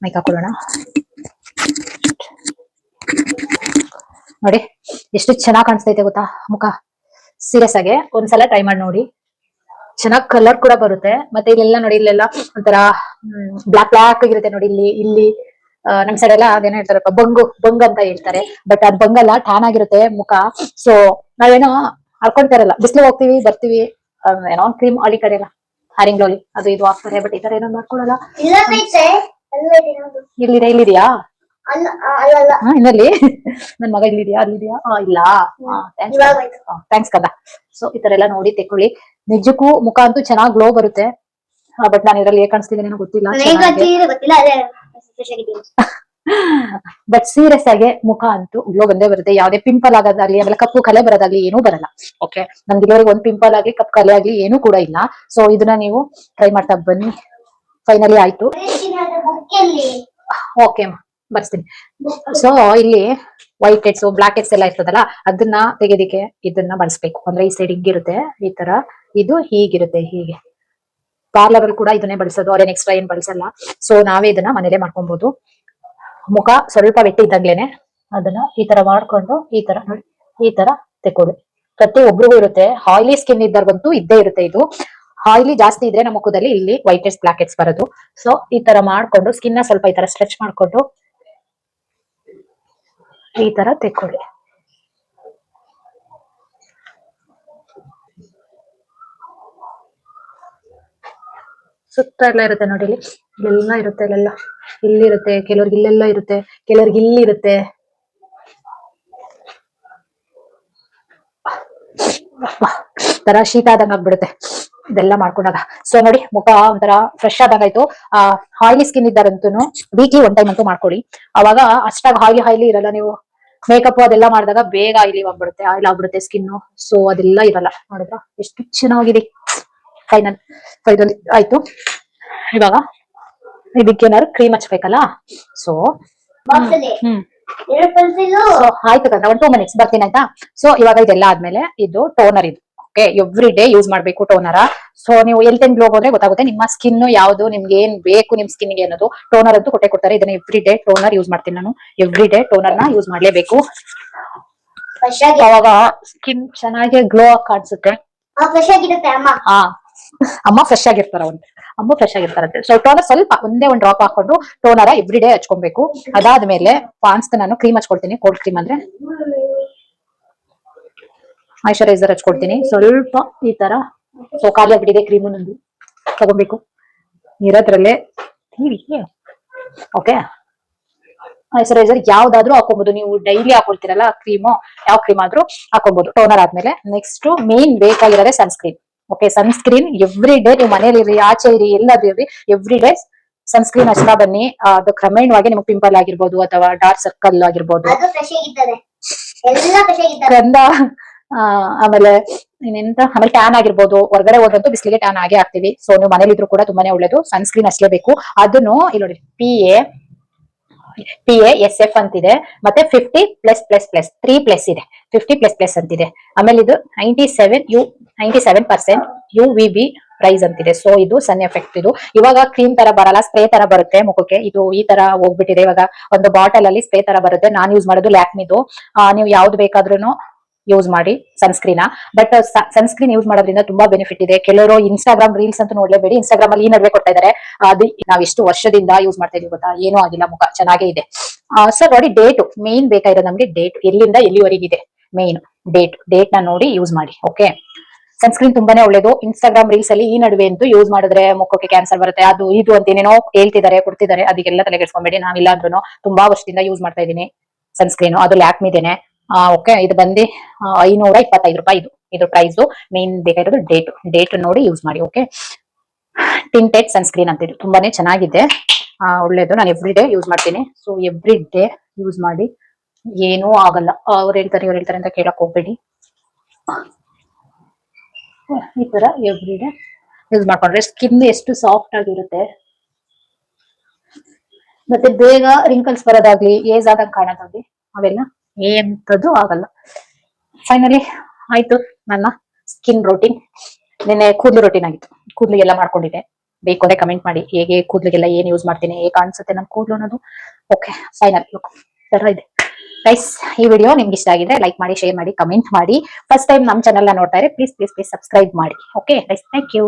ಮೈಕ್ ಹಾಕೊಳ್ಳೋಣ. ನೋಡಿ ಎಷ್ಟು ಚೆನ್ನಾಗಿ ಕಾಣಿಸ್ತೈತೆ ಗೊತ್ತಾ ಮುಖ. ಸೀರಿಯಸ್ ಆಗಿ ಒಂದ್ಸಲ ಟ್ರೈ ಮಾಡಿ ನೋಡಿ, ಚೆನ್ನಾಗ್ ಕಲರ್ ಕೂಡ ಬರುತ್ತೆ. ಮತ್ತೆ ಇಲ್ಲೆಲ್ಲ ನೋಡಿ, ಇಲ್ಲೆಲ್ಲ ಒಂಥರ ಬ್ಲಾಕ್ ಆಗಿರುತ್ತೆ ನೋಡಿ. ಇಲ್ಲಿ ನಮ್ ಸೈಡ್ ಎಲ್ಲ ಅದೇನೋ ಹೇಳ್ತಾರಪ್ಪ, ಬಂಗ್ ಅಂತ ಹೇಳ್ತಾರೆ. ಬಟ್ ಅದ್ ಬಂಗಲ್ಲ, ಟ್ಯಾನ್ ಆಗಿರುತ್ತೆ ಮುಖ. ಸೊ ನಾವೇನೋ ಹಾಕೊಂತಾರಲ್ಲ, ಬಿಸಿಲು ಹೋಗ್ತಿವಿ ಬರ್ತೀವಿ, ಏನೋ ಕ್ರೀಮ್ ಆಲಿ ಕಡೆ ಎಲ್ಲ ಹ್ಯಾರಿಂಗ್ ಗ್ಲೋಲಿ ಅದು ಇದು ಹಾಕ್ತಾರೆ. ಬಟ್ ಈ ತರ ಏನೋ ಮಾಡ್ಕೊಳಲ್ಲ. ಇಲ್ಲಿದೆಯಾ ಇನ್ನಲ್ಲಿ ನನ್ ಮಗ ಇಲ್ಲಿದ್ಯಾ, ಅಲ್ಲಿದ್ಯಾ? ಇಲ್ಲ, ಥ್ಯಾಂಕ್ಸ್ ಕದ. ಸೊ ಈ ತರ ಎಲ್ಲ ನೋಡಿ ತೆಕ್ಕೊಳ್ಳಿ. ನಿಜಕ್ಕೂ ಮುಖ ಅಂತೂ ಚೆನ್ನಾಗ್ ಗ್ಲೋ ಬರುತ್ತೆ. ಬಟ್ ನಾನು ಇದ್ರಲ್ಲಿ ಹೇಗೆ ಕಾಣಿಸ್ತಿದ್ದೇನೆ ಗೊತ್ತಿಲ್ಲ. ಬಟ್ ಸೀರಿಯಸ್ ಆಗಿ ಮುಖ ಅಂತೂ ಗ್ಲೋ ಬಂದೇ ಬರುತ್ತೆ. ಯಾವ್ದೇ ಪಿಂಪಲ್ ಆಗೋದಾಗ್ಲಿ ಆಮೇಲೆ ಕಪ್ಪು ಕಲೆ ಬರೋದಾಗ್ಲಿ ಏನೂ ಬರಲ್ಲ. ಓಕೆ, ನಮ್ಗೆ ಇದುವರೆಗೆ ಒಂದ್ ಪಿಂಪಲ್ ಆಗ್ಲಿ ಕಪ್ಪು ಕಲೆ ಆಗ್ಲಿ ಏನೂ ಕೂಡ ಇಲ್ಲ. ಸೊ ಇದನ್ನ ನೀವು ಟ್ರೈ ಮಾಡ್ತಾ ಬನ್ನಿ. ಫೈನಲಿ ಆಯ್ತು. ಓಕೆ ಬರ್ತೀನಿ. ಸೊ ಇಲ್ಲಿ ವೈಟ್ ಹೆಡ್ಸ್ ಬ್ಲಾಕ್ ಹೆಡ್ಸ್ ಎಲ್ಲ ಇರ್ತದಲ್ಲ, ಅದನ್ನ ತೆಗೆದಿಕ್ಕೆ ಇದನ್ನ ಬಳಸ್ಬೇಕು. ಅಂದ್ರೆ ಈ ಸೈಡ್ ಹಿಂಗಿರುತ್ತೆ, ಈ ತರ ಇದು ಹೀಗಿರುತ್ತೆ. ಹೀಗೆ ಪಾರ್ಲರ್ ಅಲ್ಲಿ ಕೂಡ ಇದನ್ನೇ ಬಳಸೋದು, ಅವ್ರೇನ್ ಎಕ್ಸ್ಟ್ರಾ ಏನ್ ಬಳಸಲ್ಲ. ಸೊ ನಾವೇ ಇದನ್ನ ಮನೇಲೆ ಮಾಡ್ಕೊಬಹುದು. ಮುಖ ಸ್ವಲ್ಪ ವೆಟ್ಟಿ ಇದ್ದಾಗ್ಲೇನೆ ಅದನ್ನ ಈ ತರ ಮಾಡ್ಕೊಂಡು ಈ ತರ ತೆಕ್ಕೊಳ್ಳಿ. ಪ್ರತಿ ಒಬ್ರಿಗೂ ಇರುತ್ತೆ. ಆಯಿಲಿ ಸ್ಕಿನ್ ಇದ್ದವ್ರಿಗಂತೂ ಇದ್ದೇ ಇರುತ್ತೆ ಇದು. ಆಯಿಲಿ ಜಾಸ್ತಿ ಇದ್ರೆ ನಮ್ಮ ಮುಖದಲ್ಲಿ ಇಲ್ಲಿ ವೈಟ್ ಹೆಡ್ಸ್ ಬ್ಲಾಕ್ ಹೆಡ್ಸ್ ಬರೋದು. ಸೊ ಈ ತರ ಮಾಡ್ಕೊಂಡು ಸ್ಕಿನ್ ನ ಸ್ವಲ್ಪ ಈ ತರ ಸ್ಟ್ರೆಚ್ ಮಾಡ್ಕೊಂಡು ಈ ತರ ತೆಕ್ಕೊಳ್ಳಿ. ಸುತ್ತ ಎಲ್ಲ ಇರುತ್ತೆ ನೋಡಿ, ಇಲ್ಲಿ ಇಲ್ಲೆಲ್ಲ ಇರುತ್ತೆ, ಇಲ್ಲಿರುತ್ತೆ, ಕೆಲವ್ರಿಗೆ ಇಲ್ಲೆಲ್ಲ ಇರುತ್ತೆ, ಕೆಲವ್ರಿಗೆ ಇಲ್ಲಿರುತ್ತೆ. ತರ ಶೀತ ಆದಂಗ ಆಗ್ಬಿಡುತ್ತೆ ಇದೆಲ್ಲ ಮಾಡ್ಕೊಂಡಾಗ. ಸೊ ನೋಡಿ ಮುಖ ಒಂಥರ ಫ್ರೆಶ್ ಆದಂಗಾಯ್ತು. ಆಯಿಲಿ ಸ್ಕಿನ್ ಇದ್ದಾರಂತೂ ವೀಕ್ಲಿ ಒನ್ ಟೈಮ್ ಅಂತೂ ಮಾಡ್ಕೊಳ್ಳಿ. ಅವಾಗ ಅಷ್ಟಾಗ ಆಯಿಲಿ ಇರಲ್ಲ. ನೀವು ಮೇಕಪ್ ಅದೆಲ್ಲ ಮಾಡಿದಾಗ ಬೇಗ ಆಯಿಲಿ ಆಗ್ಬಿಡುತ್ತೆ, ಆಯಿಲ್ ಆಗ್ಬಿಡುತ್ತೆ ಸ್ಕಿನ್. ಸೊ ಅದೆಲ್ಲ ಇರಲ್ಲ. ನೋಡಿದ್ರ ಎಷ್ಟು ಚೆನ್ನಾಗಿದೆ. ಫೈನಲ್ ಆಯ್ತು. ಇವಾಗ ಇದಕ್ಕೇನಾದ್ರು ಕ್ರೀಮ್ ಹಚ್ಬೇಕಲ್ಲ. ಸೊ ಆಯ್ತು ಕಂದ, 1-2 ಮಿನಿಟ್ಸ್ ಬರ್ತೀನಿ ಆಯ್ತಾ. ಸೊ ಇವಾಗ ಇದೆಲ್ಲ ಆದ್ಮೇಲೆ ಇದು ಟೋನರ್. ಇದು ಓಕೆ, ಎವ್ರಿ ಡೇ ಯೂಸ್ ಮಾಡ್ಬೇಕು ಟೋನರ. ಸೊ ನೀವು ಹೆಲ್ತ್ ಅಂಡ್ ಗ್ಲೋ ಹೋದ್ರೆ ಗೊತ್ತಾಗುತ್ತೆ ನಿಮ್ಮ ಸ್ಕಿನ್ ಯಾವ್ದು ನಿಮ್ಗೆ ಏನ್ ಬೇಕು ನಿಮ್ ಸ್ಕಿನ್ ಗೆ ಅನ್ನೋದು. ಟೋನರ್ ಅಂತೂ ಕೊಡ್ತಾರೆ. ಇದನ್ನ ಎವ್ರಿ ಡೇ ಟೋನರ್ ಯೂಸ್ ಮಾಡ್ತೀನಿ ನಾನು. ಎವ್ರಿ ಡೇ ಟೋನರ್ ನ ಯೂಸ್ ಮಾಡ್ಲೇಬೇಕು. ಅವಾಗ ಸ್ಕಿನ್ ಚೆನ್ನಾಗಿ ಗ್ಲೋ ಆಗಿ ಕಾಣಿಸುತ್ತೆ. ಅಮ್ಮ ಫ್ರೆಶ್ ಆಗಿರ್ತಾರ. ಅಮ್ಮ ಫ್ರೆಶ್ ಆಗಿರ್ತಾರಂತೆ. ಸೊ ಟೋನರ್ ಸ್ವಲ್ಪ ಒಂದೇ ಒಂದು ಡ್ರಾಪ್ ಹಾಕೊಂಡು ಟೋನರ ಎವ್ರಿ ಡೇ ಹಚ್ಕೊಬೇಕು. ಅದಾದ್ಮೇಲೆ ಪಾನ್ಸ್ ನಾನು ಕ್ರೀಮ್ ಹಚ್ಕೊಳ್ತೀನಿ. ಕೋಲ್ಡ್ ಕ್ರೀಮ್ ಅಂದ್ರೆ ಮಾಯಿಶ್ಚರೈಸರ್ ಹಚ್ಕೊಳ್ತೀನಿ ಸ್ವಲ್ಪ ಈ ತರ. ಸೊ ಖಾಲಿ ಆಗ್ಬಿಟ್ಟಿದೆ ಕ್ರೀಮು ನಂದು, ತಗೋಬೇಕು ಇರೋದ್ರಲ್ಲೇ. ಓಕೆ, ಮಾಯಿಶ್ಚರೈಸರ್ ಯಾವ್ದಾದ್ರು ಹಾಕೋಬಹುದು. ನೀವು ಡೈಲಿ ಹಾಕೊಳ್ತೀರಲ್ಲ ಕ್ರೀಮು, ಯಾವ ಕ್ರೀಮ್ ಆದ್ರೂ ಹಾಕೋಬಹುದು. ಟೋನರ್ ಆದ್ಮೇಲೆ ನೆಕ್ಸ್ಟ್ ಮೇನ್ ಬೇಕಾಗಿರೋದೇ sunscreen. Okay, sunscreen every day ನೀವು ಮನೇಲಿ ಇರ್ರಿ ಆಚೆ ಇರಿ ಎಲ್ಲಾದ್ರೂ ಇರ್ರಿ, ಎವ್ರಿ ಡೇ ಸನ್ಸ್ಕ್ರೀನ್ ಹಚ್ತಾ ಬನ್ನಿ. ಅದು ಕ್ರಮೇಣವಾಗಿ ನಿಮ್ಗೆ ಪಿಂಪಲ್ ಆಗಿರ್ಬೋದು ಅಥವಾ ಡಾರ್ಕ್ ಸರ್ಕಲ್ ಆಗಿರ್ಬೋದು, ಗಂಧ, ಆಮೇಲೆ ಆಮೇಲೆ ಟ್ಯಾನ್ ಆಗಿರ್ಬೋದು. ಹೊರಗಡೆ ಹೋದಂತೂ ಬಿಸಿಲಿಗೆ ಟ್ಯಾನ್ ಆಗೇ ಆಗ್ತೀವಿ. ಸೊ ನೀವು ಮನೇಲಿ ಇದ್ರು ಕೂಡ ತುಂಬಾನೇ ಒಳ್ಳೇದು. ಸನ್ಸ್ಕ್ರೀನ್ ಹಚ್ಲೇಬೇಕು. ಅದನ್ನು ಇಲ್ಲಿ ನೋಡಿ PA/SF ಅಂತಿದೆ, ಮತ್ತೆ 50+++, 3+ ಇದೆ, 50++ ಅಂತಿದೆ. ಆಮೇಲೆ ಇದು 97% UVB ಪ್ರೈಸ್ ಅಂತಿದೆ. ಸೊ ಇದು ಸನ್ ಎಫೆಕ್ಟ್. ಇದು ಇವಾಗ ಕ್ರೀಮ್ ತರ ಬರಲ್ಲ, ಸ್ಪ್ರೇ ತರ ಬರುತ್ತೆ ಮುಖಕ್ಕೆ. ಇದು ಈ ತರ ಹೋಗ್ಬಿಟ್ಟಿದೆ. ಇವಾಗ ಒಂದು ಬಾಟಲ್ ಅಲ್ಲಿ ಸ್ಪ್ರೇ ತರ ಬರುತ್ತೆ. ನಾನ್ ಯೂಸ್ ಮಾಡೋದು ಲ್ಯಾಕ್ಮಿದು. ನೀವು ಯಾವ್ದು ಬೇಕಾದ್ರೂ ಯೂಸ್ ಮಾಡಿ ಸನ್ಸ್ಕ್ರೀನ್. ಬಟ್ ಸನ್ಸ್ಕ್ರೀನ್ ಯೂಸ್ ಮಾಡೋದ್ರಿಂದ ತುಂಬಾ ಬೆನಿಫಿಟ್ ಇದೆ. ಕೆಲವರು ಇನ್ಸ್ಟಾಗ್ರಾಮ್ ರೀಲ್ಸ್ ಅಂತ ನೋಡ್ಲೇಬೇಡಿ. ಇನ್ಸ್ಟಾಗ್ರಾಮ್ ಅಲ್ಲಿ ಈ ನಡುವೆ ಕೊಡ್ತಾ ಇದಾರೆ. ಅದು ನಾವ್ ಎಷ್ಟು ವರ್ಷದಿಂದ ಯೂಸ್ ಮಾಡ್ತಾ ಇದೀವಿ ಗೊತ್ತಾ, ಏನೂ ಆಗಿಲ್ಲ, ಮುಖ ಚೆನ್ನಾಗೇ ಇದೆ. ಸೊ ನೋಡಿ, ಡೇಟ್ ಮೇನ್ ಬೇಕಾಗಿರೋದು ನಮ್ಗೆ. ಡೇಟ್ ಎಲ್ಲಿಂದ ಎಲ್ಲಿವರೆಗಿದೆ ಮೇನ್ ಡೇಟ್ ನ ನೋಡಿ ಯೂಸ್ ಮಾಡಿ. ಓಕೆ, ಸನ್ಸ್ಕ್ರೀನ್ ತುಂಬಾನೇ ಒಳ್ಳೇದು. ಇನ್ಸ್ಟಾಗ್ರಾಮ್ ರೀಲ್ಸ್ ಅಲ್ಲಿ ಈ ನಡುವೆ ಅಂತೂ ಯೂಸ್ ಮಾಡಿದ್ರೆ ಮುಖಕ್ಕೆ ಕ್ಯಾನ್ಸರ್ ಬರುತ್ತೆ, ಅದು ಇದು ಅಂತ ಏನೇನೋ ಹೇಳ್ತಿದ್ದಾರೆ, ಕೊಡ್ತಿದ್ದಾರೆ. ಅದಕ್ಕೆಲ್ಲ ತಲೆ ಕೆಡ್ಸ್ಕೊಂಬೇಡಿ. ನಾವಿಲ್ಲ ಅಂದ್ರೂ ತುಂಬಾ ವರ್ಷದಿಂದ ಯೂಸ್ ಮಾಡ್ತಾ ಇದ್ದೀನಿ ಸನ್ಸ್ಕ್ರೀನ್. ಅದು ಲ್ಯಾಕ್ಮಿದೇನೆ. ಓಕೆ, ಇದು ಬಂದು 525 ರೂಪಾಯಿ ಇದು ಪ್ರೈಸ್. ಮೇನ್ ಬೇಕಾಗಿರೋದು ಡೇಟ್ ನೋಡಿ ಯೂಸ್ ಮಾಡಿ. ಓಕೆ, ಟಿಂಟೆಡ್ ಸನ್ಸ್ಕ್ರೀನ್ ಅಂತ ಇದು ತುಂಬಾನೇ ಚೆನ್ನಾಗಿದೆ, ಒಳ್ಳೇದು. ನಾನು ಎವ್ರಿ ಡೇ ಯೂಸ್ ಮಾಡ್ತೀನಿ. ಸೊ ಎವ್ರಿ ಡೇ ಯೂಸ್ ಮಾಡಿ, ಏನೂ ಆಗಲ್ಲ. ಅವ್ರು ಹೇಳ್ತಾರೆ ಇವ್ರು ಹೇಳ್ತಾರೆ ಅಂತ ಕೇಳಕ್ ಹೋಗ್ಬೇಡಿ. ಈ ತರ ಎವ್ರಿ ಡೇ ಯೂಸ್ ಮಾಡ್ಕೊಂಡ್ರೆ ಸ್ಕಿನ್ ಎಷ್ಟು ಸಾಫ್ಟ್ ಆಗಿರುತ್ತೆ. ಮತ್ತೆ ಬೇಗ ರಿಂಕಲ್ಸ್ ಬರೋದಾಗ್ಲಿ, ಏಜ್ ಆದಂಗ್ ಕಾಣೋದಾಗ್ಲಿ ಅವೆಲ್ಲ ಎಂತದ್ದು ಆಗಲ್ಲ. ಫೈನಲಿ ಆಯ್ತು ನನ್ನ ಸ್ಕಿನ್ ರೋಟೀನ್. ನಿನ್ನೆ ಕೂದಲು ರೋಟೀನ್ ಆಗಿತ್ತು. ಕೂದಲಿಗೆಲ್ಲ ಮಾಡ್ಕೊಂಡಿದ್ದೆ. ಬೇಕು ಅಂದ್ರೆ ಕಮೆಂಟ್ ಮಾಡಿ ಹೇಗೆ ಕೂದಲಿಗೆಲ್ಲ ಏನ್ ಯೂಸ್ ಮಾಡ್ತೀನಿ, ಹೇಗೆ ಕಾಣಿಸುತ್ತೆ ನಮ್ ಕೂದಲು ಅನ್ನೋದು. ಓಕೆ, ಫೈನಲ್ ಲುಕ್ ತರ ಇದೆ ಗೈಸ್. ಈ ವಿಡಿಯೋ ನಿಮ್ಗೆ ಇಷ್ಟ ಆಗಿದೆ ಲೈಕ್ ಮಾಡಿ, ಶೇರ್ ಮಾಡಿ, ಕಮೆಂಟ್ ಮಾಡಿ. ಫಸ್ಟ್ ಟೈಮ್ ನಮ್ ಚಾನೆಲ್ ನ ನೋಡ್ತಾ ಇದ್ರೆ ಪ್ಲೀಸ್ ಸಬ್ಸ್ಕ್ರೈಬ್ ಮಾಡಿ. Okay guys, thank you.